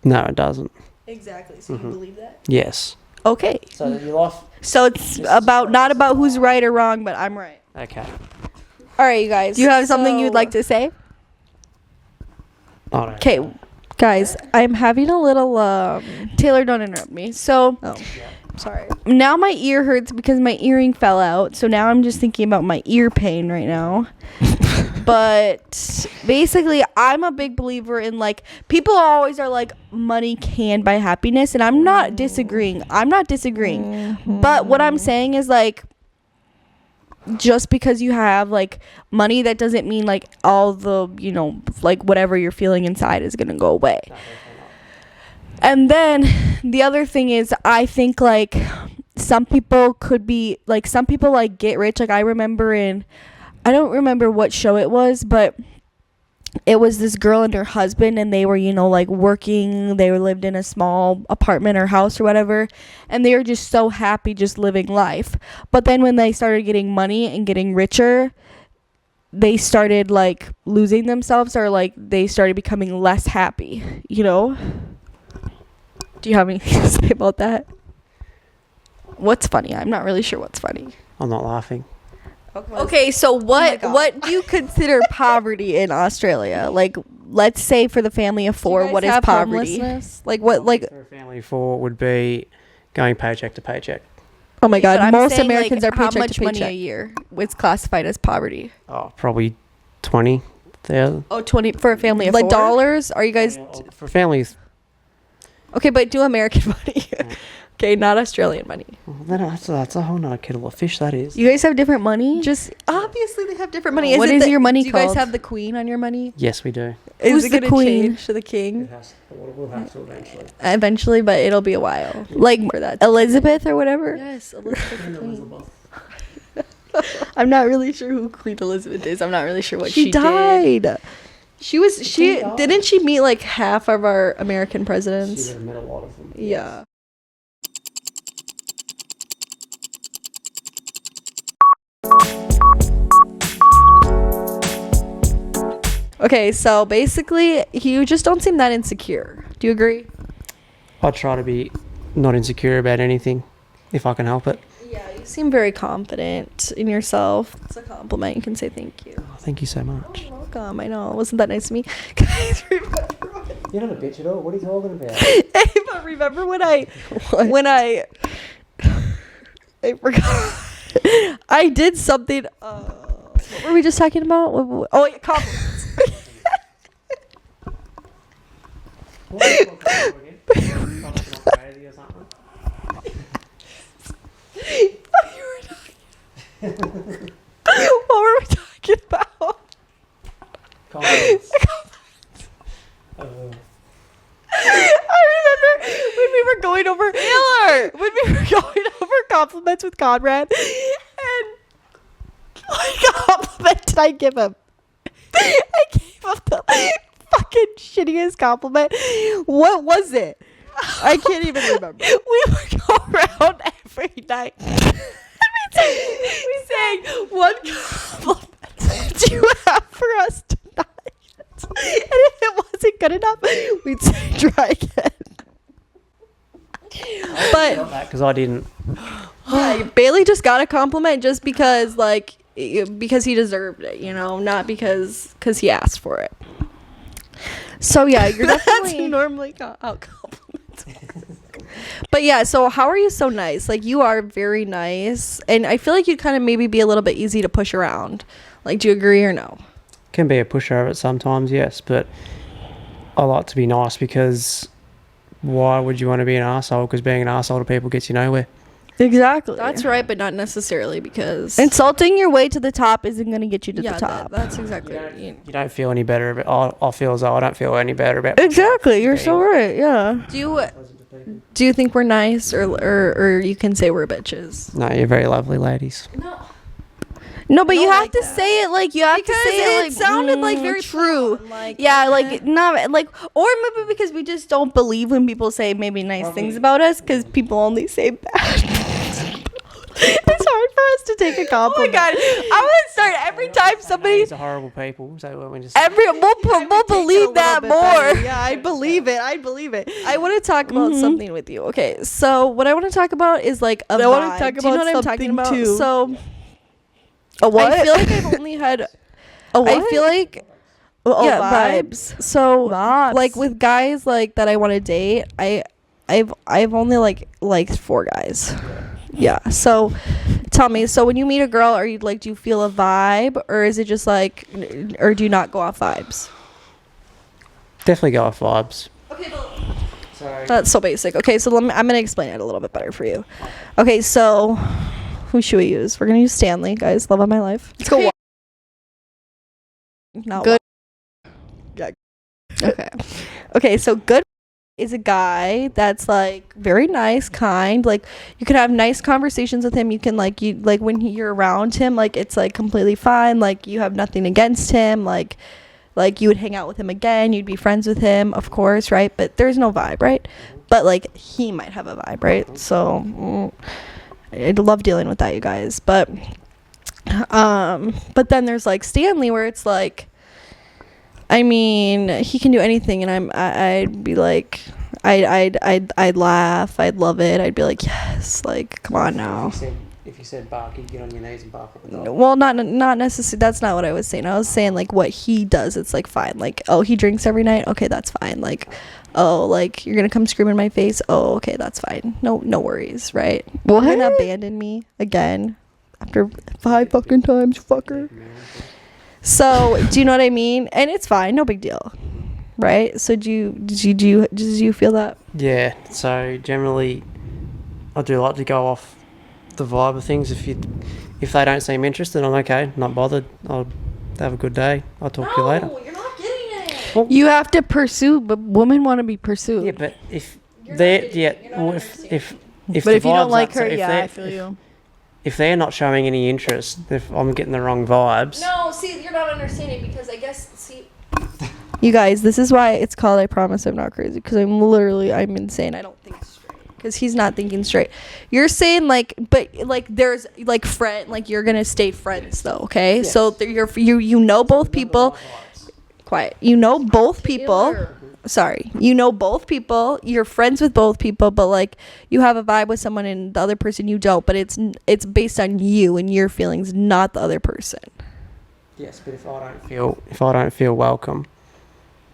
Speaker 3: No, it doesn't.
Speaker 2: Exactly. So
Speaker 3: Mhm.
Speaker 2: you believe that?
Speaker 3: Yes.
Speaker 2: Okay.
Speaker 3: So your life.
Speaker 2: So it's about not about who's right or wrong, but I'm right.
Speaker 3: Okay.
Speaker 2: All right, you guys.
Speaker 1: Do you have something
Speaker 2: so-
Speaker 1: you'd like to say?
Speaker 3: I don't know.
Speaker 1: Okay, guys, I'm having a little
Speaker 2: Taylor, don't interrupt me. So
Speaker 1: oh, sorry.
Speaker 2: now my ear hurts because my earring fell out. So now I'm just thinking about my ear pain right now. But basically, I'm a big believer in like people always are like money can buy happiness, and I'm not disagreeing. But what I'm saying is like just because you have like money, that doesn't mean like all the like whatever you're feeling inside is gonna go away.
Speaker 3: No, definitely not.
Speaker 2: And then the other thing is I think like some people like get rich. Like I don't remember what show it was, but it was this girl and her husband, and they were like working. They lived in a small apartment or house or whatever, and they were just so happy just living life. But then when they started getting money and getting richer, they started like losing themselves, or like they started becoming less happy. Do you have anything to say about that? What's funny? I'm not really sure what's funny.
Speaker 3: I'm not laughing.
Speaker 2: Okay, so what
Speaker 1: God.
Speaker 2: what do you consider poverty in Australia? Like, let's say for the family of four, what is poverty?
Speaker 1: Like what? Like
Speaker 3: For a family of four would be going paycheck to paycheck.
Speaker 1: oh my
Speaker 2: But
Speaker 1: god,
Speaker 2: I'm
Speaker 1: most
Speaker 2: saying,
Speaker 1: Americans
Speaker 2: like,
Speaker 1: are paycheck
Speaker 2: how much
Speaker 1: to
Speaker 2: money a
Speaker 1: paycheck.
Speaker 2: year is classified as poverty?
Speaker 3: Oh, probably 20,000.
Speaker 2: Oh, 20 for a family of
Speaker 1: Like
Speaker 2: four.
Speaker 1: dollars? Are you guys
Speaker 3: For families.
Speaker 1: okay? But do American money. Okay, not Australian money.
Speaker 3: That's a whole nother kettle of fish. That is.
Speaker 2: You guys have different money.
Speaker 1: Just obviously they have different money.
Speaker 2: What
Speaker 1: it
Speaker 2: is
Speaker 1: the-
Speaker 2: your money
Speaker 1: Do you guys
Speaker 2: called?
Speaker 1: have the queen on your money?
Speaker 3: Yes, we do.
Speaker 2: Who's
Speaker 1: Is it
Speaker 2: the
Speaker 1: gonna
Speaker 2: queen?
Speaker 1: change to the king
Speaker 3: We'll have to eventually.
Speaker 1: eventually? But it'll be a while.
Speaker 2: Like
Speaker 1: For that.
Speaker 2: Elizabeth or whatever.
Speaker 1: Yes, Elizabeth the queen. I'm not really sure who Queen Elizabeth is. I'm not really sure what she did.
Speaker 2: died.
Speaker 1: She
Speaker 3: died.
Speaker 1: didn't she meet like half of our American presidents?
Speaker 3: She met a lot of them.
Speaker 1: Yeah. Okay, so basically, you just don't seem that insecure. Do you agree?
Speaker 3: I try to be not insecure about anything if I can help it.
Speaker 1: Yeah, you seem very confident in yourself. It's a compliment. You can say thank you.
Speaker 3: Oh, thank you so much.
Speaker 1: Welcome. I know. Wasn't that nice of me? Guys, remember
Speaker 3: You're not a bitch at all. What are you talking about?
Speaker 1: hey, but remember when I forgot. I did something. What were we just talking about? Oh, yeah, compliments. What were we talking about?
Speaker 3: Compliments.
Speaker 1: I remember when we were going over compliments with Conrad, and what compliment did I give him? I gave him the fucking shittiest compliment. What was it? I can't even remember. We would go around every night. We sang one compliment do you have for us tonight? And if it wasn't good enough, we'd say try again. But
Speaker 3: Because I didn't.
Speaker 1: yeah, Bailey just got a compliment just because because he deserved it, not because he asked for it. So yeah, you're definitely normally out compliments. But yeah, so how are you so nice? Like, you are very nice, and I feel like you'd kind of maybe be a little bit easy to push around. Like, do you agree or no?
Speaker 3: Can be a pushover sometimes, yes, but I like to be nice because why would you want to be an arsehole? Because being an arsehole to people gets you nowhere.
Speaker 1: Exactly. That's right, but not necessarily, because
Speaker 2: Insulting your way to the top isn't going to get you to the top.
Speaker 1: That's exactly.
Speaker 3: You don't feel any better about. I feel as though I don't feel any better about.
Speaker 2: Exactly. You're so right. Yeah.
Speaker 1: Do you think we're nice, or you can say we're bitches?
Speaker 3: No, you're very lovely ladies.
Speaker 2: No, but you have
Speaker 1: like
Speaker 2: to
Speaker 1: that.
Speaker 2: say it like you have
Speaker 1: Because
Speaker 2: to say it like
Speaker 1: sounded like very
Speaker 2: true.
Speaker 1: fun, like,
Speaker 2: yeah, like not like, or maybe because we just don't believe when people say maybe nice things about us, because people only say bad. It's hard for us to take a
Speaker 1: Oh my
Speaker 2: compliment.
Speaker 1: god! I would start every time somebody.
Speaker 3: These are horrible people. So when we just
Speaker 2: We'll believe that more.
Speaker 1: Yeah, I believe it. I want to talk about something with you. Okay, so what I want to talk about is like a
Speaker 2: I wanna
Speaker 1: vibe.
Speaker 2: talk
Speaker 1: Do you know
Speaker 2: about
Speaker 1: what I'm talking
Speaker 2: something
Speaker 1: about?
Speaker 2: too.
Speaker 1: So
Speaker 2: A what?
Speaker 1: I feel like I've only had.
Speaker 2: A what?
Speaker 1: I feel like vibes. So
Speaker 2: Vibes.
Speaker 1: like with guys like that I want to date, I've only liked 4 guys. Yeah. So tell me, so when you meet a girl, are you do you feel a vibe, or is it just like, or do you not go off vibes?
Speaker 3: definitely go off vibes.
Speaker 1: Okay,
Speaker 3: So
Speaker 1: that's so basic. Okay, so I'm gonna explain it a little bit better for you. Okay, so who should we use? We're gonna use Stanley, guys. Love of my life. Let's go. Not
Speaker 2: Good.
Speaker 1: Yeah. Okay. Okay, so good is a guy that's like very nice, kind. Like, you can have nice conversations with him. You can when you're around him, like, it's like completely fine. Like, you have nothing against him. Like you would hang out with him again. You'd be friends with him, of course, right? But there's no vibe, right? But like, he might have a vibe, right? So I'd love dealing with that, you guys. But then there's like Stanley, where it's like, I mean, he can do anything, and I'd be like, I'd laugh, I'd love it, I'd be like, yes, like, come on now.
Speaker 3: if you said bark, you'd get on your knees and bark at the dog.
Speaker 1: Well, not necessarily. That's not what I was saying. I was saying like what he does. It's like fine. Like, oh, he drinks every night. Okay, that's fine. Like, oh, like, you're gonna come scream in my face. Oh, okay, that's fine. No worries, right?
Speaker 2: What?
Speaker 1: You're gonna abandon me again after 5 fucking times, fucker. So, do you know what I mean? And it's fine, no big deal, right? So, did you feel that?
Speaker 3: Yeah. So generally, I do like to go off the vibe of things. If they don't seem interested, I'm okay, not bothered. I'll have a good day. I'll talk to you later.
Speaker 1: You're not getting it.
Speaker 2: You have to pursue, but women want to be pursued.
Speaker 3: Yeah, but if
Speaker 1: You're
Speaker 3: they're
Speaker 1: not getting it. You're not
Speaker 3: well, if
Speaker 2: but
Speaker 3: the
Speaker 2: if you don't
Speaker 3: vibes
Speaker 2: like
Speaker 3: aren't-
Speaker 2: her,
Speaker 3: if
Speaker 2: yeah,
Speaker 3: they're-
Speaker 2: I feel you.
Speaker 3: If they're not showing any interest, if I'm getting the wrong vibes.
Speaker 1: No, see, you're not understanding, because I guess, see. You guys, this is why it's called I Promise I'm Not Crazy, because I'm insane. I don't think straight. Because he's not thinking straight. You're saying, like, but, like, there's, like, you're going to stay friends, though, okay?
Speaker 3: Yes.
Speaker 1: So, you know both people. Quiet. You know both people. Sorry. You know both people. You're friends with both people, but, like, you have a vibe with someone and the other person you don't, but it's based on you and your feelings, not the other person.
Speaker 3: Yes, but if I don't feel welcome,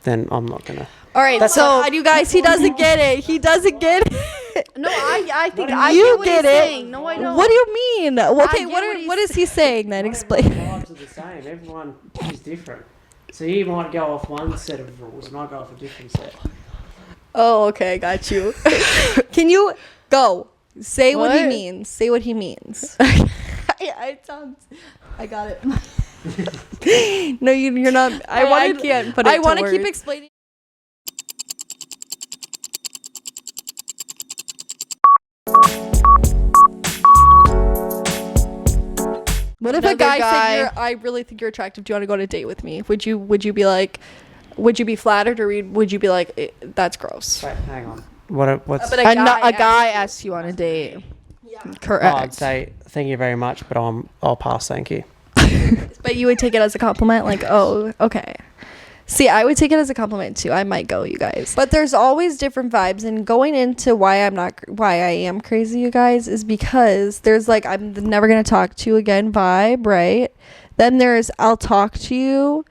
Speaker 3: then I'm not gonna.
Speaker 2: All right,
Speaker 1: That's
Speaker 2: so
Speaker 1: God, you guys, he doesn't get it. He doesn't get it.
Speaker 2: no, I think
Speaker 3: What do
Speaker 2: I
Speaker 1: you
Speaker 2: get what
Speaker 1: get
Speaker 2: he's
Speaker 1: it?
Speaker 2: saying. No, I don't.
Speaker 1: What do you mean? Okay,
Speaker 2: get
Speaker 1: what is he saying then?
Speaker 3: Not
Speaker 1: Explain.
Speaker 3: everyone's vibes are the same. Everyone is different. So you might go off one set of rules, and I go off a different set.
Speaker 1: Oh, okay, got you. Can you go? Say what he
Speaker 2: What?
Speaker 1: means. Say what he means. It sounds. I got it. No, you're not.
Speaker 2: I can't put it
Speaker 1: I
Speaker 2: to
Speaker 1: want to keep
Speaker 2: words.
Speaker 1: explaining. What if a
Speaker 2: Another
Speaker 1: guy
Speaker 2: guy-
Speaker 1: said, "I really think you're attractive. Do you want to go on a date with me?" Would you be like, would you be flattered, or would you be like, "That's gross"?
Speaker 3: Wait, hang on. What's?
Speaker 1: But
Speaker 2: A guy asks you on a date.
Speaker 1: Yeah.
Speaker 2: Correct.
Speaker 3: I'd say thank you very much, but I'll pass. Thank you.
Speaker 1: But you would take it as a compliment, like, "Oh, okay." See, I would take it as a compliment too. I might go, you guys. But there's always different vibes, and going into why I am crazy, you guys, is because there's like, I'm never gonna talk to you again vibe, right? Then there's, I'll talk to you,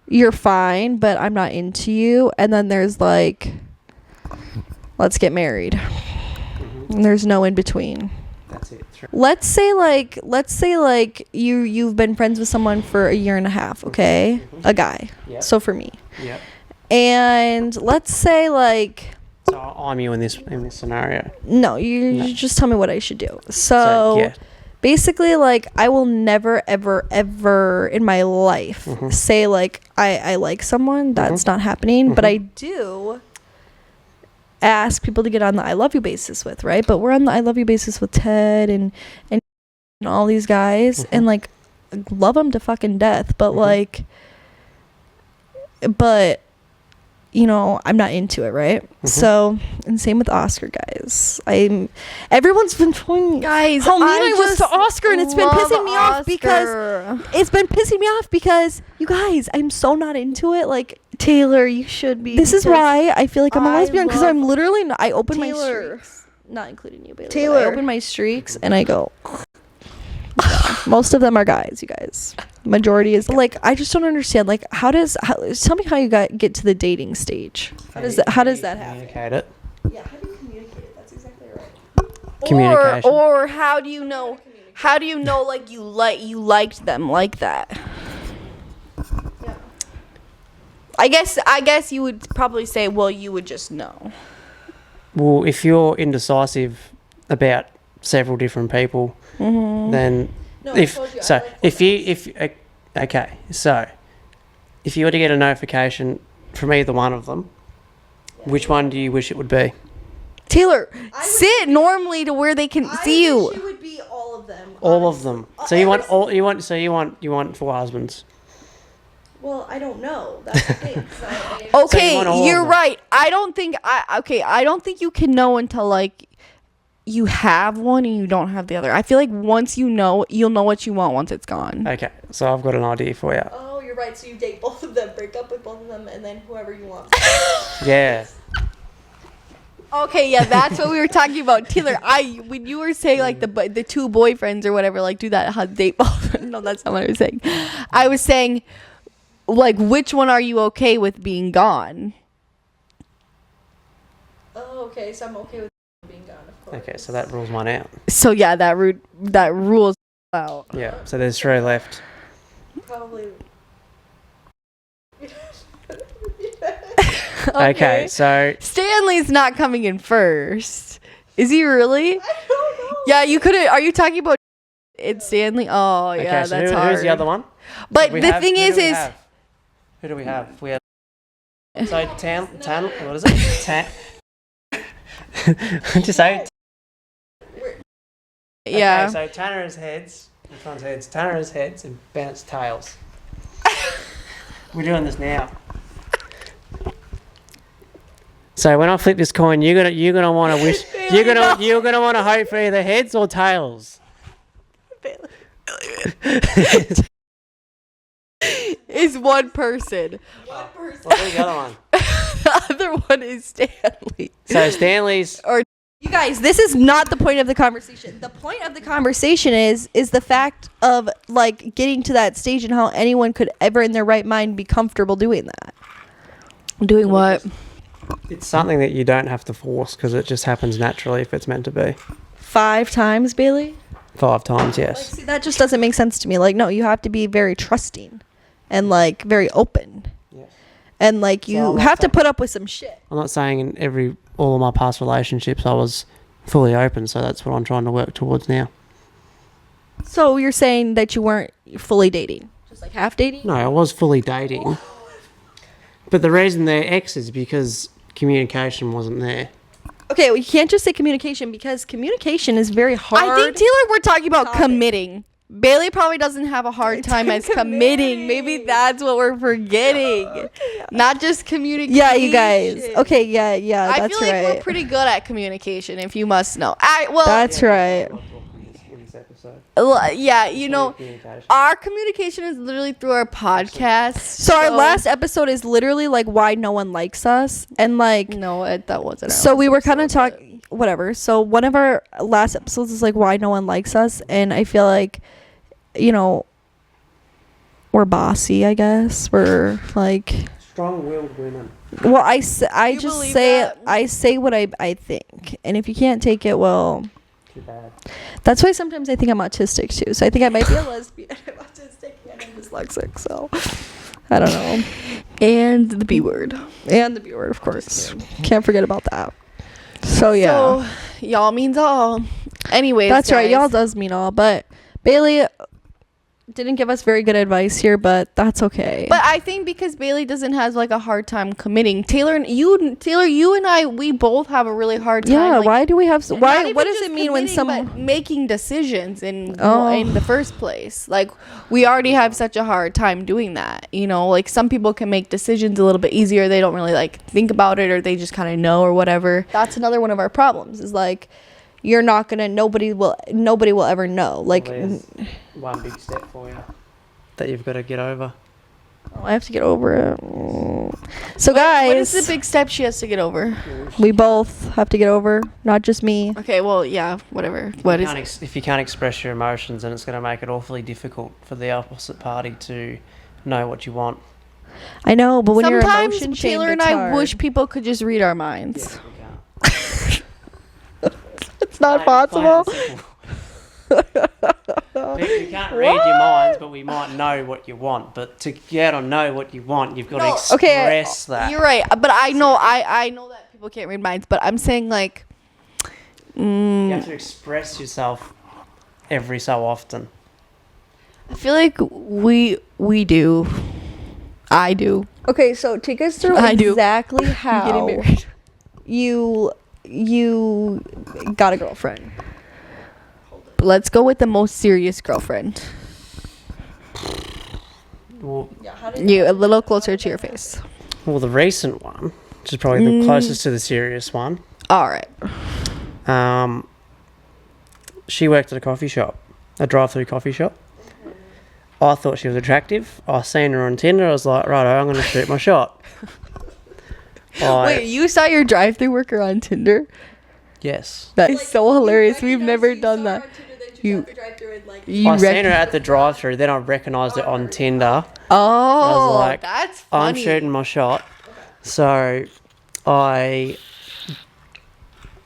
Speaker 1: you're fine, but I'm not into you. And then there's like, let's get married.
Speaker 3: Mm-hmm.
Speaker 1: And there's no in between.
Speaker 3: That's it. True.
Speaker 1: Let's say like you've been friends with someone for a year and a half, okay? A guy.
Speaker 3: Yep.
Speaker 1: So for me.
Speaker 3: Yep.
Speaker 1: And let's say like,
Speaker 3: So I'm you in this scenario.
Speaker 1: no, you just tell me what I should do. So
Speaker 3: yeah.
Speaker 1: basically, like, I will never ever in my life
Speaker 3: Mhm.
Speaker 1: say like I like someone. That's not happening. But
Speaker 3: Mhm.
Speaker 1: I do ask people to get on the I love you basis with, right? But we're on the I love you basis with Ted and all these guys, and like, love them to fucking death. But like, but you know, I'm not into it, right? So, and same with Oscar, guys. Everyone's been telling
Speaker 2: Guys,
Speaker 1: how mean I was
Speaker 2: just
Speaker 1: to Oscar, and it's been
Speaker 2: love
Speaker 1: pissing me off because
Speaker 2: Oscar.
Speaker 1: you guys, I'm so not into it. Like,
Speaker 2: Taylor, you should be.
Speaker 1: this is
Speaker 2: because
Speaker 1: why I feel like I'm a
Speaker 2: I
Speaker 1: lesbian, because
Speaker 2: love
Speaker 1: I'm literally I open my
Speaker 2: Taylor.
Speaker 1: streaks, not including you, Bailey.
Speaker 2: Taylor.
Speaker 1: I open my streaks and I go. Most of them are guys, you guys. Majority is like, I just don't understand. Like, tell me how you get to the dating stage. How does that happen?
Speaker 3: Communicate it.
Speaker 1: Yeah, how do you communicate it? That's exactly right.
Speaker 3: Communication.
Speaker 2: Or how do you know? How do you know? Like you liked them like that.
Speaker 1: Yeah.
Speaker 2: I guess you would probably say, well, you would just know.
Speaker 3: Well, if you're indecisive about several different people, then
Speaker 1: No, I told you, I like
Speaker 3: okay, so if you were to get a notification from either one of them, which one do you wish it would be?
Speaker 2: Taylor, sit normally to where they can see you.
Speaker 1: It would be all of them.
Speaker 3: All of them. So you want all you want 4 husbands.
Speaker 1: Well, I don't know. That's the thing.
Speaker 2: Okay,
Speaker 3: So you want all of
Speaker 2: you're
Speaker 3: them.
Speaker 2: right. I don't think you can know until like you have one and you don't have the other. I feel like once you know, you'll know what you want once it's gone.
Speaker 3: Okay, so I've got an idea for you.
Speaker 1: Oh, you're right. So you date both of them, break up with both of them, and then whoever you want.
Speaker 3: Yeah.
Speaker 2: Okay, yeah, that's what we were talking about. Taylor, when you were saying like the 2 boyfriends or whatever, like do that, how date both. No, that's not what I was saying. I was saying, like, which one are you okay with being gone?
Speaker 1: Oh, okay. So I'm okay with being gone, of course.
Speaker 3: Okay, so that rules one out.
Speaker 2: So yeah, that rules out.
Speaker 3: Yeah. So there's 3 left.
Speaker 1: Probably.
Speaker 3: Okay, so
Speaker 2: Stanley's not coming in first. Is he really?
Speaker 1: I don't know.
Speaker 2: Yeah, you couldn't. Are you talking about it's Stanley? Oh,
Speaker 3: okay,
Speaker 2: yeah,
Speaker 3: so
Speaker 2: that's hard.
Speaker 3: who's the other one?
Speaker 2: But
Speaker 3: We
Speaker 2: the
Speaker 3: have-
Speaker 2: thing
Speaker 3: who
Speaker 2: is,
Speaker 3: do we have? Who do we have? We have. So Tan. What is it? Tan. What'd you say?
Speaker 2: yeah.
Speaker 3: Okay, so Tanner has heads. Which one's heads? Tanner has heads and Bennett's tails. We're doing this now. So when I flip this coin, you're gonna want to wish you're gonna want to hope for either heads or tails.
Speaker 2: Is one person.
Speaker 1: One person.
Speaker 3: What's the other one?
Speaker 2: The other one is Stanley.
Speaker 3: So Stanley's
Speaker 2: Or You guys, this is not the point of the conversation. The point of the conversation is the fact of like getting to that stage and how anyone could ever in their right mind be comfortable doing that. Doing what?
Speaker 3: It's something that you don't have to force because it just happens naturally if it's meant to be.
Speaker 2: 5 times, Bailey?
Speaker 3: 5 times,
Speaker 2: Like,
Speaker 3: yes.
Speaker 2: see, that just doesn't make sense to me. Like, no, you have to be very trusting and like very open.
Speaker 3: Yes.
Speaker 2: And like you have to put up with some shit.
Speaker 3: I'm not saying in all of my past relationships I was fully open, so that's what I'm trying to work towards now.
Speaker 2: So you're saying that you weren't fully dating? Just like half dating?
Speaker 3: No, I was fully dating. But the reason they're ex is because communication wasn't there.
Speaker 2: Okay, well, you can't just say communication because communication is very hard.
Speaker 1: I think, Taylor, we're talking about
Speaker 2: topic.
Speaker 1: committing. Bailey probably doesn't have a hard time as committing. Maybe that's what we're forgetting. Not just communication.
Speaker 2: Yeah, you guys. Okay, yeah,
Speaker 1: I
Speaker 2: that's
Speaker 1: feel like
Speaker 2: right.
Speaker 1: we're pretty good at communication, if you must know.
Speaker 2: That's right.
Speaker 1: Yeah, you know, our communication is literally through our podcast.
Speaker 2: So our last episode is literally like why no one likes us, and like
Speaker 1: No, that wasn't.
Speaker 2: so we were kind of talking whatever. So one of our last episodes is like why no one likes us, and I feel like, you know, we're bossy. I guess we're like
Speaker 3: strong-willed women.
Speaker 2: well, I just
Speaker 1: believe
Speaker 2: say
Speaker 1: that?
Speaker 2: I say what I think, and if you can't take it, well,
Speaker 3: Too bad.
Speaker 2: that's why sometimes I think I'm autistic too. So I think I might be a lesbian. I'm autistic and I'm dyslexic. So I don't know.
Speaker 1: and the B word.
Speaker 2: And the B word, of course. Can't forget about that. So yeah,
Speaker 1: So y'all means all. Anyways,
Speaker 2: that's right.
Speaker 1: guys.
Speaker 2: Y'all does mean all, but Bailey didn't give us very good advice here, but that's okay.
Speaker 1: But I think because Bailey doesn't have like a hard time committing. Taylor, you and I, we both have a really hard time.
Speaker 2: yeah,
Speaker 1: like,
Speaker 2: why do we have?
Speaker 1: not
Speaker 2: Why?
Speaker 1: even
Speaker 2: What does
Speaker 1: just
Speaker 2: it mean when
Speaker 1: committing, but
Speaker 2: some?
Speaker 1: making decisions in
Speaker 2: Oh.
Speaker 1: in the first place? Like we already have such a hard time doing that. You know, like some people can make decisions a little bit easier. They don't really like think about it, or they just kind of know or whatever.
Speaker 2: That's another one of our problems. Is like, you're not gonna. Nobody will ever know. Like,
Speaker 3: There's one big step for you that you've got to get over.
Speaker 2: I have to get over it. So guys,
Speaker 1: What is the big step she has to get over?
Speaker 2: we both have to get over, not just me.
Speaker 1: Okay, well, yeah, whatever. What is?
Speaker 3: If you can't express your emotions, then it's going to make it awfully difficult for the opposite party to know what you want.
Speaker 2: I know, but when you're
Speaker 1: Sometimes
Speaker 2: emotion
Speaker 1: Taylor
Speaker 2: shamed,
Speaker 1: and
Speaker 2: it's
Speaker 1: I
Speaker 2: hard.
Speaker 1: wish people could just read our minds.
Speaker 2: It's not possible.
Speaker 3: We can't read your minds, but we might know what you want. But to get or know what you want, you've got to express that.
Speaker 1: You're right, but I know that people can't read minds, but I'm saying like
Speaker 3: You have to express yourself every so often.
Speaker 1: I feel like we do. I do.
Speaker 2: Okay, so take us through
Speaker 1: I do.
Speaker 2: exactly
Speaker 1: Getting
Speaker 2: how
Speaker 1: married.
Speaker 2: you got a girlfriend.
Speaker 1: Let's go with the most serious girlfriend.
Speaker 3: Well,
Speaker 1: You a little closer to your face.
Speaker 3: well, the recent one, which is probably the closest to the serious one,
Speaker 1: All right.
Speaker 3: she worked at a coffee shop, a drive-through coffee shop. I thought she was attractive. I seen her on Tinder. I was like, right, I'm going to shoot my shot.
Speaker 1: Wait, you saw your drive-through worker on Tinder?
Speaker 3: Yes.
Speaker 1: That is so hilarious. We've never done that. You
Speaker 3: I seen her at the drive-through. Then I recognised her on Tinder.
Speaker 1: Oh,
Speaker 3: I was like,
Speaker 1: that's
Speaker 3: I'm
Speaker 1: funny.
Speaker 3: shooting my shot. So I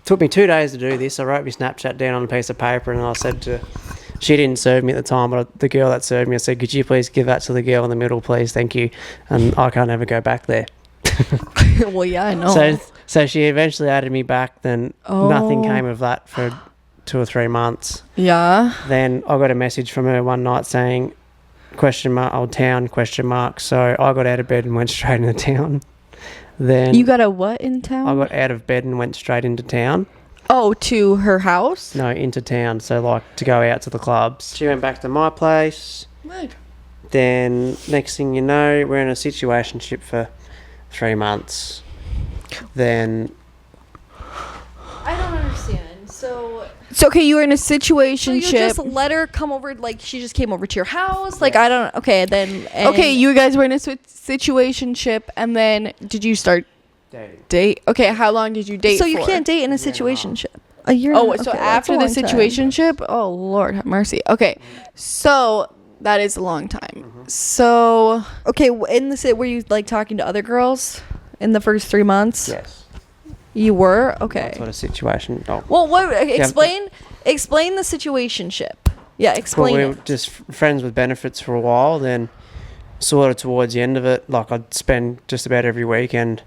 Speaker 3: took me 2 days to do this. I wrote my Snapchat down on a piece of paper, and I said to, she didn't serve me at the time, but the girl that served me, I said, could you please give that to the girl in the middle, please? Thank you. And I can't ever go back there.
Speaker 1: Well, yeah, I know.
Speaker 3: So she eventually added me back. Then nothing came of that for 2 or 3 months.
Speaker 1: Yeah.
Speaker 3: Then I got a message from her one night saying, old town, question mark. So I got out of bed and went straight into town. Then
Speaker 1: You got a what in town?
Speaker 3: I got out of bed and went straight into town.
Speaker 1: Oh, to her house?
Speaker 3: No, into town. So like to go out to the clubs. She went back to my place.
Speaker 1: Right.
Speaker 3: Then next thing you know, we're in a situationship for 3 months. Then
Speaker 2: I don't understand. So
Speaker 1: So, okay, you were in a
Speaker 2: you
Speaker 1: situationship.
Speaker 2: just let her come over, like she just came over to your house? Like, I don't, okay, then.
Speaker 1: Okay, you guys were in a situationship, and then did you start
Speaker 3: dating.
Speaker 1: date? Okay, how long did you date
Speaker 2: So you
Speaker 1: for?
Speaker 2: can't date in a
Speaker 3: Yeah, no.
Speaker 2: situationship. A year.
Speaker 1: Oh,
Speaker 2: okay,
Speaker 1: so
Speaker 2: that's a
Speaker 1: after the
Speaker 2: long time.
Speaker 1: situationship? Oh, Lord have mercy. Okay. So that is a long time. So
Speaker 2: Okay, in the sit, were you like talking to other girls in the first 3 months?
Speaker 3: Yes.
Speaker 2: You were? Okay.
Speaker 3: That sort of situation. Oh.
Speaker 2: Well, what explain the situationship. Yeah,
Speaker 3: Well,
Speaker 2: explain
Speaker 3: we were
Speaker 2: it.
Speaker 3: just friends with benefits for a while. Then, sort of towards the end of it, like I'd spend just about every weekend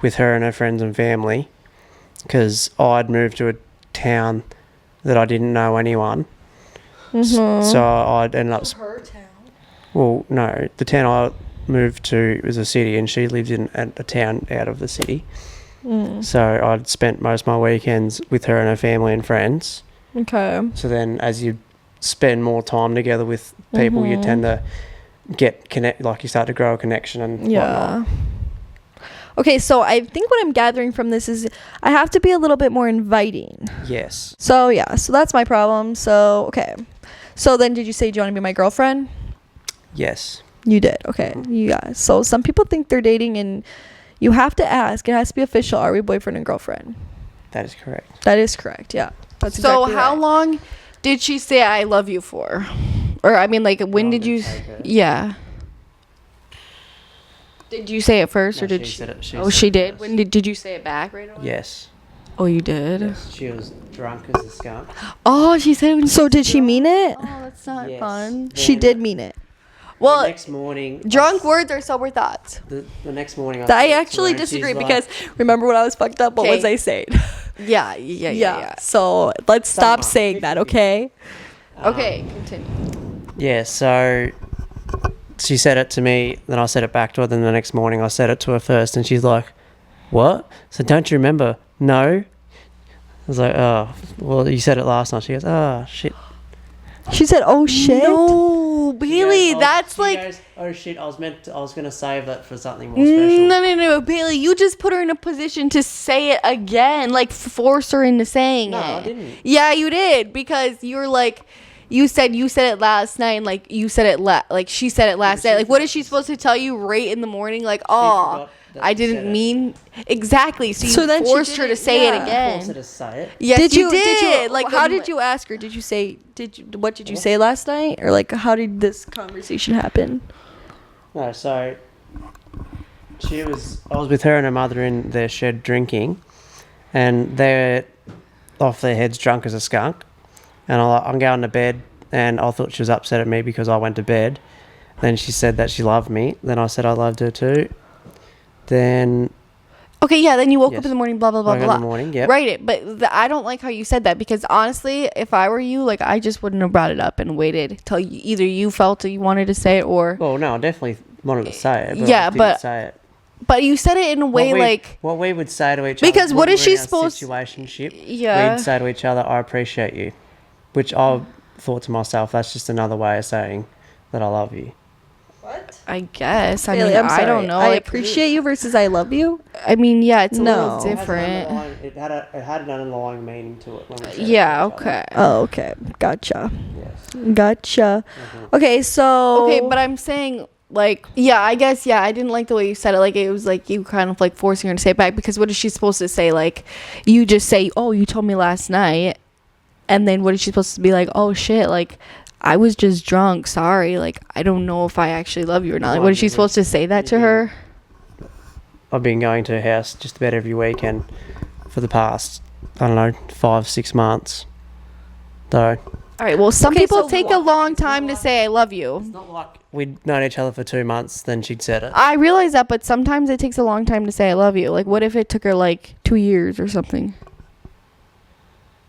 Speaker 3: with her and her friends and family, because I'd moved to a town that I didn't know anyone. So I'd end up.
Speaker 2: Her town.
Speaker 3: Well, no, the town I moved to was a city, and she lived in a town out of the city. So I'd spent most of my weekends with her and her family and friends.
Speaker 2: Okay.
Speaker 3: So then, as you spend more time together with people, you tend to like you start to grow a connection and
Speaker 2: Yeah.
Speaker 3: whatnot.
Speaker 2: Okay, so I think what I'm gathering from this is I have to be a little bit more inviting.
Speaker 3: Yes.
Speaker 2: So yeah, so that's my problem. So okay. So then did you say, do you want to be my girlfriend?
Speaker 3: Yes.
Speaker 2: You did. Okay. Yeah. So some people think they're dating and you have to ask. It has to be official. Are we boyfriend and girlfriend?
Speaker 3: That is correct.
Speaker 2: That is correct. Yeah. That's
Speaker 1: so
Speaker 2: exactly
Speaker 1: how
Speaker 2: right.
Speaker 1: long did she say I love you for? Or I mean, like, when
Speaker 3: How
Speaker 1: did
Speaker 3: long
Speaker 1: you?
Speaker 3: did it take her?
Speaker 1: Yeah. Did you say it first,
Speaker 3: No,
Speaker 1: or did
Speaker 3: she
Speaker 1: she?
Speaker 3: said it- she
Speaker 1: Oh,
Speaker 3: said
Speaker 1: she
Speaker 3: it
Speaker 1: did.
Speaker 3: first.
Speaker 1: When did you say it back right away?
Speaker 3: Yes.
Speaker 1: Oh, you did.
Speaker 3: Yes. She was drunk as a skunk.
Speaker 1: Oh, she said. When
Speaker 2: So did she mean it?
Speaker 1: Oh, that's not
Speaker 3: Yes.
Speaker 1: fun.
Speaker 2: She
Speaker 3: Then
Speaker 2: did mean it.
Speaker 1: Well,
Speaker 3: the next morning,
Speaker 1: drunk words are sober thoughts.
Speaker 3: The next morning,
Speaker 2: I
Speaker 3: spoke to
Speaker 2: actually
Speaker 3: her and she's
Speaker 2: disagree
Speaker 3: like,
Speaker 2: because remember when I was fucked up? What was
Speaker 1: Okay.
Speaker 2: I saying?
Speaker 1: Yeah.
Speaker 2: So let's stop
Speaker 3: Someone.
Speaker 2: saying that, okay?
Speaker 1: Okay, continue.
Speaker 3: Yeah, so she said it to me, then I said it back to her, then the next morning I said it to her first, and she's like, what? So don't you remember? No. I was like, oh, well, you said it last night. She goes, oh, shit.
Speaker 2: She said, "Oh shit."
Speaker 1: No, Bailey,
Speaker 3: She goes,
Speaker 1: that's
Speaker 3: she
Speaker 1: like.
Speaker 3: goes, oh shit, I was going to save that for something more special.
Speaker 1: No, Bailey, you just put her in a position to say it again, like force her into saying
Speaker 3: No,
Speaker 1: it.
Speaker 3: I didn't.
Speaker 1: Yeah, you did, because you were like, you said it last night, and like you said it like she said it last
Speaker 3: she
Speaker 1: night. Like, what is
Speaker 3: forgot
Speaker 1: she
Speaker 3: to
Speaker 1: supposed to tell you right in the morning? Like,
Speaker 3: forgot
Speaker 1: oh,
Speaker 3: that
Speaker 1: I
Speaker 3: she said
Speaker 1: didn't
Speaker 3: it.
Speaker 1: mean exactly. So you
Speaker 2: So then she
Speaker 1: forced her to
Speaker 2: didn't-
Speaker 1: say
Speaker 2: yeah.
Speaker 1: it again.
Speaker 3: Force her to say it.
Speaker 1: Yes,
Speaker 2: Did you?
Speaker 1: did.
Speaker 2: Like, how did you ask her? Did you say? What did you say last night? Or like, how did this conversation happen?
Speaker 3: No, so I was with her and her mother in their shed drinking, and they're off their heads drunk as a skunk. And I'm going to bed, and I thought she was upset at me because I went to bed. Then she said that she loved me. Then I said I loved her too. Then
Speaker 1: Okay, yeah. Then you woke
Speaker 3: Yes.
Speaker 1: up in the morning, blah blah blah
Speaker 3: woke up
Speaker 1: blah.
Speaker 3: in the morning, yep.
Speaker 1: Write it, but I don't like how you said that, because honestly, if I were you, like, I just wouldn't have brought it up and waited till either you felt that you wanted to say it, or.
Speaker 3: well, no, I definitely wanted to say it. But
Speaker 1: Yeah,
Speaker 3: I didn't
Speaker 1: but
Speaker 3: say it.
Speaker 1: But you said it in a way like.
Speaker 3: what we would say to each
Speaker 1: Because
Speaker 3: other.
Speaker 1: what
Speaker 3: when
Speaker 1: is
Speaker 3: we're
Speaker 1: she
Speaker 3: in our
Speaker 1: supposed-
Speaker 3: situationship,
Speaker 1: Yeah.
Speaker 3: we'd say to each other, "I appreciate you," which I thought to myself, that's just another way of saying that I love you.
Speaker 2: What?
Speaker 1: I guess. I
Speaker 2: Bailey,
Speaker 1: mean,
Speaker 2: I'm sorry.
Speaker 1: I don't know.
Speaker 2: I
Speaker 1: like,
Speaker 2: appreciate you versus I love you.
Speaker 1: I mean, yeah, it's a
Speaker 2: No.
Speaker 1: little
Speaker 2: It has
Speaker 3: It has an
Speaker 1: different.
Speaker 3: underlying- It had an underlying meaning to it. When we said it to
Speaker 1: Yeah.
Speaker 3: each other.
Speaker 1: Okay.
Speaker 2: Oh, okay. Gotcha.
Speaker 3: Yes.
Speaker 2: Gotcha. Okay, so
Speaker 1: Okay, but I'm saying, like, yeah, I guess, yeah, I didn't like the way you said it. Like, it was like you kind of like forcing her to say it back, because what is she supposed to say? Like, you just say, oh, you told me last night, and then what is she supposed to be like? Oh shit, like, I was just drunk, sorry, like, I don't know if I actually love you or not. Like, what is she supposed to say that to her?
Speaker 3: I've been going to her house just about every weekend for the past, I don't know, 5-6 months. Though
Speaker 1: All right, well, some
Speaker 2: Okay,
Speaker 1: people
Speaker 2: so
Speaker 1: take a long time to say I love you.
Speaker 3: it's not like we'd known each other for 2 months, then she'd said it.
Speaker 1: I realize that, but sometimes it takes a long time to say I love you. Like, what if it took her like 2 years or something?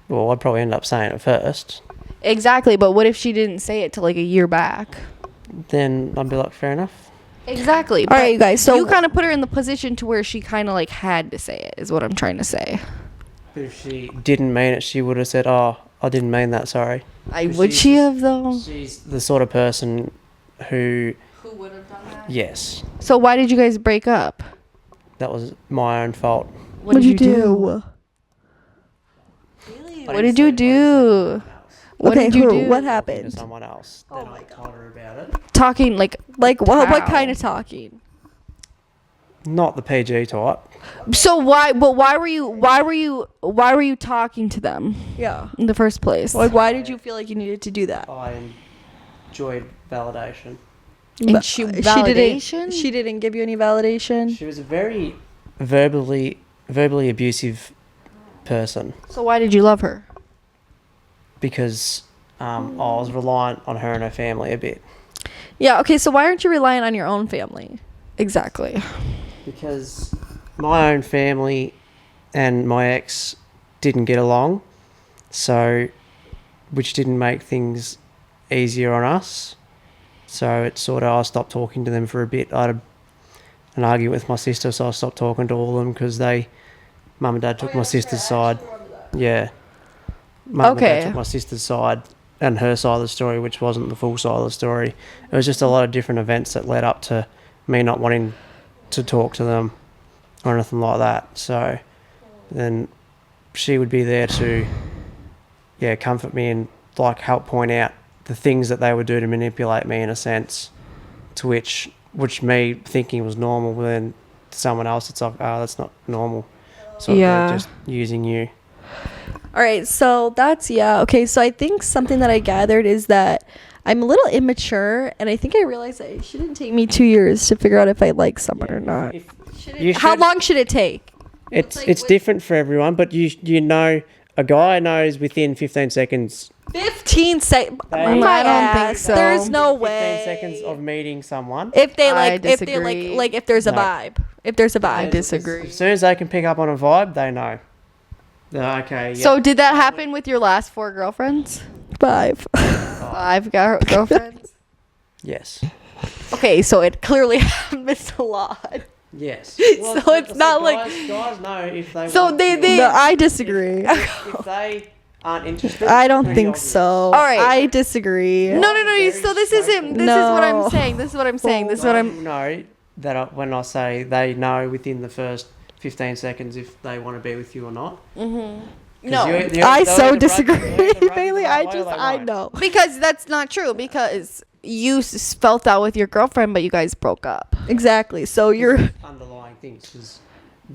Speaker 3: Well, I'd probably end up saying it first.
Speaker 1: Exactly, but what if she didn't say it till like a year back?
Speaker 3: Then I'd be like, fair enough.
Speaker 1: Exactly.
Speaker 2: All right, you guys. So
Speaker 1: you kind of put her in the position to where she kind of like had to say it, is what I'm trying to say.
Speaker 3: But if she didn't mean it, she would have said, oh, I didn't mean that, sorry.
Speaker 1: Would she have though?
Speaker 3: She's the sort of person who,
Speaker 1: Who would have done that?
Speaker 3: yes,
Speaker 1: So why did you guys break up?
Speaker 3: that was my own fault.
Speaker 1: What did you do? What did you do? What
Speaker 2: Okay,
Speaker 1: did you
Speaker 2: who-
Speaker 1: do?
Speaker 2: what
Speaker 3: Talking
Speaker 2: happened?
Speaker 3: to someone else. Then I told her about it.
Speaker 1: Talking like
Speaker 2: Like what
Speaker 1: How?
Speaker 2: kind of talking?
Speaker 3: Not the PG type.
Speaker 2: So why were you talking to them
Speaker 1: Yeah.
Speaker 2: in the first place?
Speaker 1: Like, why did you feel like you needed to do that?
Speaker 3: I enjoyed validation.
Speaker 2: And
Speaker 1: But
Speaker 2: validation?
Speaker 1: She didn't give you any validation.
Speaker 3: She was a very verbally abusive person
Speaker 2: So why did you love her?
Speaker 3: because I was reliant on her and her family a bit.
Speaker 1: Yeah. Okay. So why aren't you relying on your own family?
Speaker 2: Exactly.
Speaker 3: Because my own family and my ex didn't get along, so which didn't make things easier on us. So it sort of, I stopped talking to them for a bit. I had an argument with my sister, so I stopped talking to all of them because mum and dad took my sister's side. Yeah. Mum and
Speaker 2: Okay.
Speaker 3: dad took my sister's side and her side of the story, which wasn't the full side of the story. It was just a lot of different events that led up to me not wanting to talk to them or anything like that. So then she would be there to, comfort me and like help point out the things that they would do to manipulate me in a sense, to which me thinking was normal, but then to someone else it's like, oh, that's not normal. So
Speaker 2: Yeah.
Speaker 3: they're just using you.
Speaker 1: All right. So that's, yeah. Okay. So I think something that I gathered is that I'm a little immature, and I think I realized that it shouldn't take me 2 years to figure out if I like someone or not. How long should it take?
Speaker 3: It's different for everyone, but you know, a guy knows within 15 seconds.
Speaker 1: 15 seconds.
Speaker 2: I don't think so.
Speaker 1: There's no
Speaker 3: 15
Speaker 1: way.
Speaker 3: seconds of meeting someone.
Speaker 1: If they
Speaker 2: I
Speaker 1: like, if they
Speaker 2: disagree.
Speaker 1: like if there's a
Speaker 3: No.
Speaker 1: vibe. If there's a
Speaker 2: I
Speaker 1: vibe.
Speaker 2: disagree.
Speaker 3: As soon as they can pick up on a vibe, they know. Okay. Yeah.
Speaker 2: So did that happen with your last 4 girlfriends?
Speaker 1: 5.
Speaker 2: 5 girlfriends?
Speaker 3: Yes.
Speaker 1: Okay, so it clearly happens a lot.
Speaker 3: Yes.
Speaker 1: So it's not like-
Speaker 3: guys know if they.
Speaker 2: So
Speaker 3: want
Speaker 2: they-
Speaker 3: to
Speaker 2: they-
Speaker 1: No, I disagree.
Speaker 3: if they aren't interested.
Speaker 1: I don't
Speaker 3: it's
Speaker 1: think
Speaker 3: pretty
Speaker 1: so.
Speaker 3: obvious.
Speaker 2: All right.
Speaker 1: I disagree.
Speaker 2: No. So this isn't. This is what I'm
Speaker 1: No.
Speaker 2: saying. This is what I'm saying. This is what I'm.
Speaker 3: know that when I say they know within the first 15 seconds if they want to be with you or not.
Speaker 2: No.
Speaker 1: I so disagree, Bailey. I
Speaker 3: know.
Speaker 1: know.
Speaker 2: Because that's not true. Because you felt that with your girlfriend, but you guys broke up.
Speaker 1: Exactly. So you're
Speaker 3: Underlying things because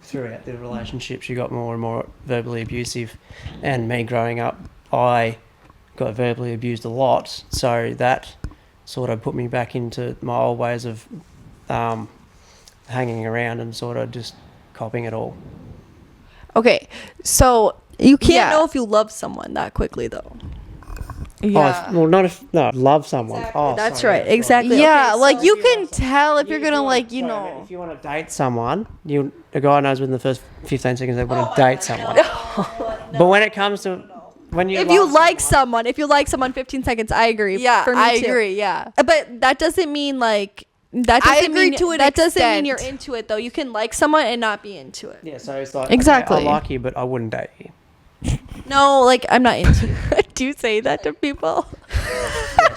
Speaker 3: throughout the relationship she got more and more verbally abusive, and me growing up I got verbally abused a lot, so that sort of put me back into my old ways of hanging around and sort of just copying it all.
Speaker 2: Okay. So
Speaker 1: you can't
Speaker 2: Yeah.
Speaker 1: know if you love someone that quickly though.
Speaker 2: yeah.
Speaker 3: Love someone.
Speaker 1: Exactly.
Speaker 3: Oh,
Speaker 1: That's
Speaker 3: sorry,
Speaker 1: right.
Speaker 3: sorry.
Speaker 1: Exactly.
Speaker 2: Yeah,
Speaker 1: Okay,
Speaker 2: like
Speaker 1: so-
Speaker 2: you can tell if you're
Speaker 3: If
Speaker 2: gonna
Speaker 3: want-
Speaker 2: like,
Speaker 3: sorry, if you want to date someone, a guy knows within the first 15 seconds they want to date someone. But when it comes to when you
Speaker 1: If you like someone, 15 seconds, I agree.
Speaker 2: Yeah,
Speaker 1: For me
Speaker 2: I
Speaker 1: too.
Speaker 2: agree. Yeah.
Speaker 1: But that doesn't mean like that
Speaker 2: I
Speaker 1: doesn't
Speaker 2: agree
Speaker 1: mean
Speaker 2: to an
Speaker 1: that doesn't mean you're
Speaker 2: extent.
Speaker 1: into it though. You can like someone and not be into it.
Speaker 3: yeah, so it's like
Speaker 2: Exactly.
Speaker 3: okay, I like you, but I wouldn't date you.
Speaker 1: No, like I'm not into it. Do you say that to people?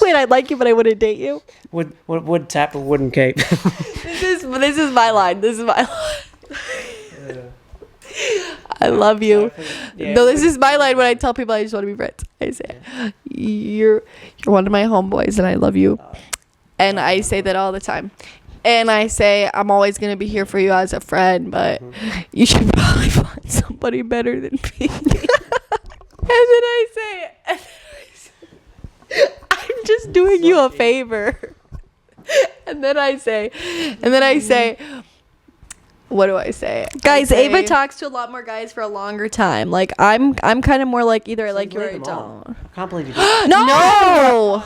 Speaker 1: Wait, I like you, but I wouldn't date you.
Speaker 3: Would tap or wouldn't keep.
Speaker 1: This is my line. This is my line. I love you.
Speaker 3: Yeah,
Speaker 1: No, this is my line when I tell people I just want to be friends. I say, you're one of my homeboys and I love you. And I say that all the time. And I say, I'm always going to be here for you as a friend, but you should probably find somebody better than me. And then I say, I'm just doing you a favor. And then I say, what do I say? Guys,
Speaker 2: I say-
Speaker 1: Ava talks to a lot more guys for a longer time. Like I'm kind of more like either I like you or I
Speaker 3: Leave them
Speaker 1: don't.
Speaker 3: on. I can't believe you did.
Speaker 2: No.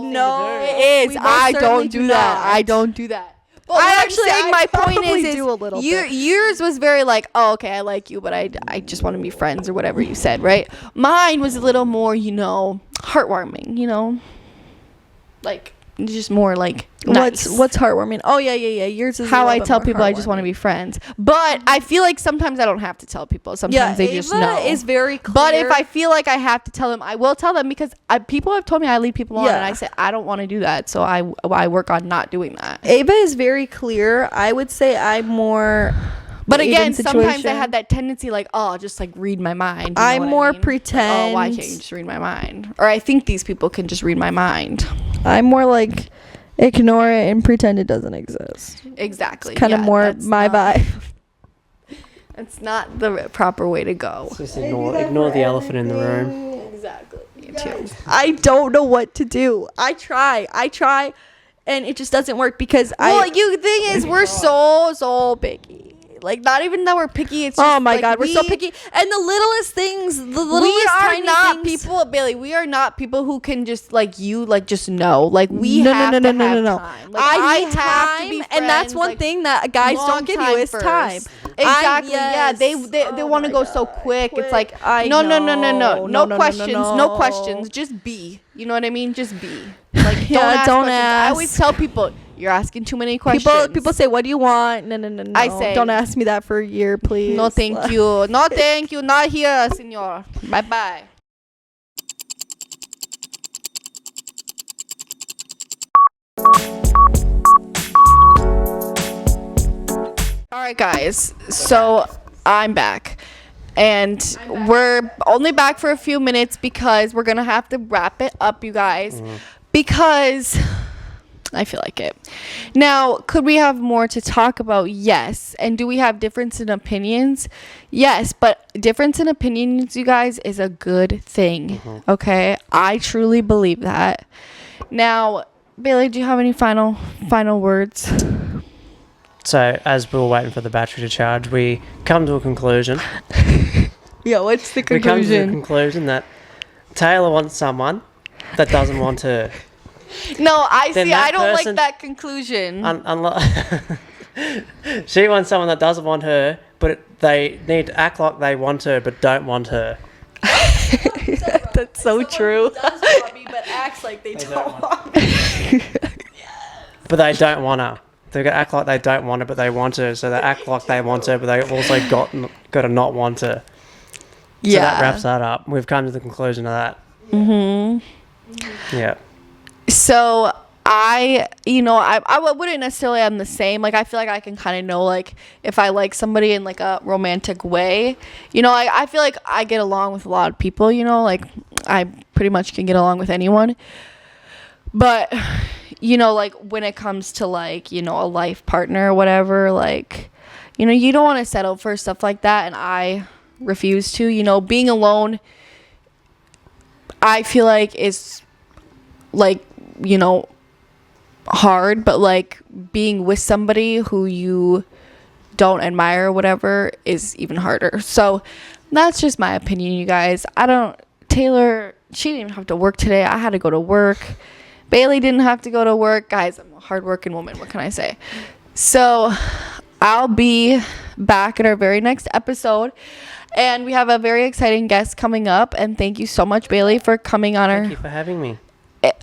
Speaker 1: No,
Speaker 2: It is.
Speaker 1: We most
Speaker 2: I
Speaker 1: certainly
Speaker 2: don't do that.
Speaker 1: not.
Speaker 2: I don't do that.
Speaker 1: Well,
Speaker 2: I
Speaker 1: what
Speaker 2: actually,
Speaker 1: I'm saying,
Speaker 2: my
Speaker 1: I
Speaker 2: point
Speaker 1: probably
Speaker 2: is
Speaker 1: do a little bit.
Speaker 2: yours was very like, oh, okay, I like you, but I just want to be friends or whatever you said, right? Mine was a little more, heartwarming, like just more like nice.
Speaker 1: What's heartwarming? Oh yeah. Yours is
Speaker 2: How I tell people I just want to be friends, but I feel like sometimes I don't have to tell people. Sometimes they just know.
Speaker 1: Is very clear.
Speaker 2: But if I feel like I have to tell them, I will tell them because people have told me I lead people on,
Speaker 1: Yeah.
Speaker 2: and I say I don't want to do that, so I work on not doing that.
Speaker 1: Ava is very clear. I would say I'm more.
Speaker 2: But
Speaker 1: Ava
Speaker 2: again, sometimes I
Speaker 1: situation.
Speaker 2: had that tendency, like, oh, just like read my mind. You know
Speaker 1: I'm
Speaker 2: what I
Speaker 1: more
Speaker 2: mean?
Speaker 1: pretend.
Speaker 2: Like, oh, why can't you just read my mind? Or I think these people can just read my mind.
Speaker 1: I'm more like
Speaker 2: Ignore it and pretend it doesn't exist.
Speaker 1: Exactly.
Speaker 2: It's kind of more
Speaker 1: that's
Speaker 2: my
Speaker 1: not-
Speaker 2: vibe.
Speaker 1: That's not the proper way to go.
Speaker 3: Just ignore the elephant in the room.
Speaker 1: Exactly. Me too.
Speaker 2: I don't know what to do. I try, and it just doesn't work because
Speaker 1: The thing is, we're so picky. Like, not even that we're picky. It's just,
Speaker 2: oh my
Speaker 1: like,
Speaker 2: god, we're so picky. And the littlest things, the littlest
Speaker 1: we are
Speaker 2: tiny
Speaker 1: not
Speaker 2: things.
Speaker 1: people, Bailey. We are not people who can just just know. Like, we
Speaker 2: No,
Speaker 1: have
Speaker 2: no, no,
Speaker 1: to
Speaker 2: no,
Speaker 1: have
Speaker 2: no, no.
Speaker 1: time. Like,
Speaker 2: I need
Speaker 1: have to be
Speaker 2: time, and that's
Speaker 1: friends,
Speaker 2: one
Speaker 1: like,
Speaker 2: thing that guys
Speaker 1: long
Speaker 2: don't give you is
Speaker 1: first.
Speaker 2: time.
Speaker 1: Exactly.
Speaker 2: Yes.
Speaker 1: Yeah. They
Speaker 2: Oh
Speaker 1: want to
Speaker 2: my
Speaker 1: go so
Speaker 2: God.
Speaker 1: quick. It's like
Speaker 2: I
Speaker 1: no
Speaker 2: know.
Speaker 1: questions.
Speaker 2: No.
Speaker 1: No questions. Just be. You know what I mean? Just be. Like,
Speaker 2: Yeah, don't
Speaker 1: questions. I
Speaker 2: ask.
Speaker 1: always tell people you're asking too many questions.
Speaker 2: People say, "What do you want?" No.
Speaker 1: I say,
Speaker 2: "Don't ask me that for a year, please."
Speaker 1: no, thank you. No, thank you. Not here, senor. Bye bye. All right, guys. So I'm back. And we're only back for a few minutes because we're going to have to wrap it up, you guys. Because I feel like it. Now, could we have more to talk about? Yes. And do we have difference in opinions? Yes. But difference in opinions, you guys, is a good thing. Okay? I truly believe that. Now, Bailey, do you have any final words?
Speaker 3: So, as we were waiting for the battery to charge, we come to a conclusion.
Speaker 2: Yeah, what's the
Speaker 3: We come to the
Speaker 2: conclusion?
Speaker 3: conclusion that Taylor wants someone that doesn't want her.
Speaker 1: No,
Speaker 3: Then that
Speaker 1: I don't
Speaker 3: person-
Speaker 1: like that conclusion.
Speaker 3: She wants someone that doesn't want her, but they need to act like they want her, but don't want her.
Speaker 2: That's so true.
Speaker 1: Does want me, but acts like they don't want me.
Speaker 3: But they don't want her. They're going to act like they don't want her, but they want her. So they act like they want her, but they also got to not want her. So that wraps that up. We've come to the conclusion of that. Yeah.
Speaker 1: So I wouldn't necessarily am the same. Like, I feel like I can kind of know, like, if I like somebody in like a romantic way. I feel like I get along with a lot of people, like I pretty much can get along with anyone. But, like when it comes to like, a life partner or whatever, like, you don't want to settle for stuff like that. And I refuse to, being alone, I feel like is like, hard, but like being with somebody who you don't admire or whatever is even harder. So that's just my opinion, you guys. Taylor, she didn't even have to work today. I had to go to work. Bailey didn't have to go to work. Guys, I'm a hardworking woman. What can I say? So I'll be back in our very next episode. And we have a very exciting guest coming up. And thank you so much, Bailey, for coming on
Speaker 3: Thank you for having me.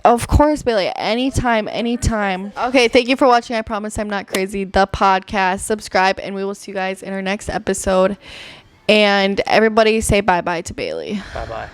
Speaker 1: Of course, Bailey. Anytime. Okay, thank you for watching. I Promise I'm Not Crazy, the podcast. Subscribe, and we will see you guys in our next episode. And everybody say bye-bye to Bailey.
Speaker 3: Bye-bye.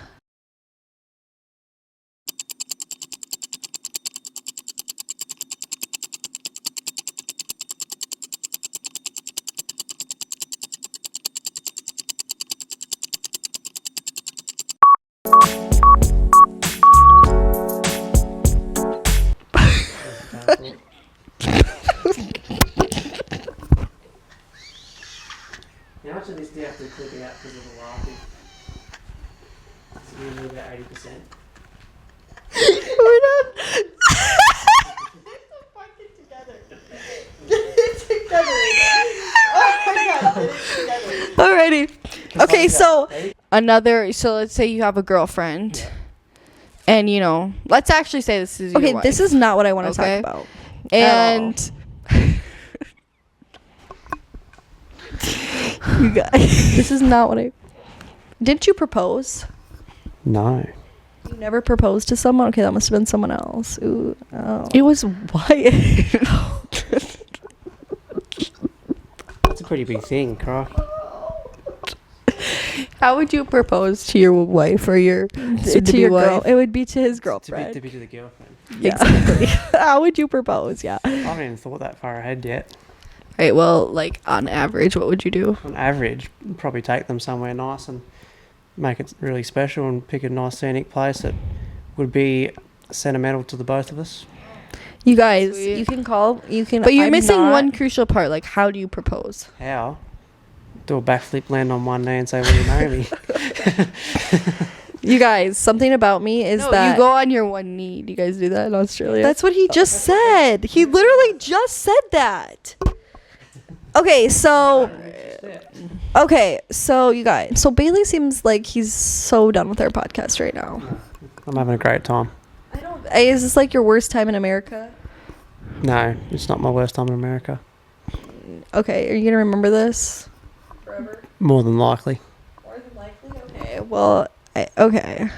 Speaker 3: How much of this do you have to clip out because of the laughing? It's usually about 80%.
Speaker 2: We're not. Alrighty. Okay, so
Speaker 1: Let's say you have a girlfriend.
Speaker 3: Yeah.
Speaker 1: And, let's actually say this is your
Speaker 2: okay,
Speaker 1: wife.
Speaker 2: this is not what I want to
Speaker 1: Okay.
Speaker 2: talk about.
Speaker 1: And
Speaker 2: You guys, this is not what I. Didn't you propose?
Speaker 3: No.
Speaker 2: You never proposed to someone? Okay, that must have been someone else. Ooh, oh.
Speaker 1: it was Wyatt.
Speaker 3: It's a pretty big thing, Croc.
Speaker 1: How would you propose to your wife or your
Speaker 2: to your girl? It would be to his
Speaker 3: To
Speaker 2: girlfriend.
Speaker 3: be to the girlfriend.
Speaker 2: Yeah. Exactly. How would you propose? Yeah.
Speaker 3: I haven't even thought that far ahead yet.
Speaker 1: Right, well, like, on average, what would you do?
Speaker 3: On average, probably take them somewhere nice and make it really special and pick a nice scenic place that would be sentimental to the both of us.
Speaker 1: You guys,
Speaker 2: Sweet.
Speaker 1: you can.
Speaker 2: But you're
Speaker 1: I'm
Speaker 2: missing
Speaker 1: not-
Speaker 2: one crucial part. Like, how do you propose?
Speaker 3: How? Do a backflip, land on one knee, and say, "Will you marry me?"
Speaker 1: You guys, something about me is that
Speaker 2: you go on your one knee. Do you guys do that in Australia?
Speaker 1: That's what he just said. He literally just said that. Okay, so you guys. So Bailey seems like he's so done with our podcast right now.
Speaker 3: I'm having a great time.
Speaker 1: Is this like your worst time in America?
Speaker 3: No, it's not my worst time in America.
Speaker 1: Okay, are you gonna remember this forever?
Speaker 3: More than likely.
Speaker 1: More than likely. Okay. Well, okay.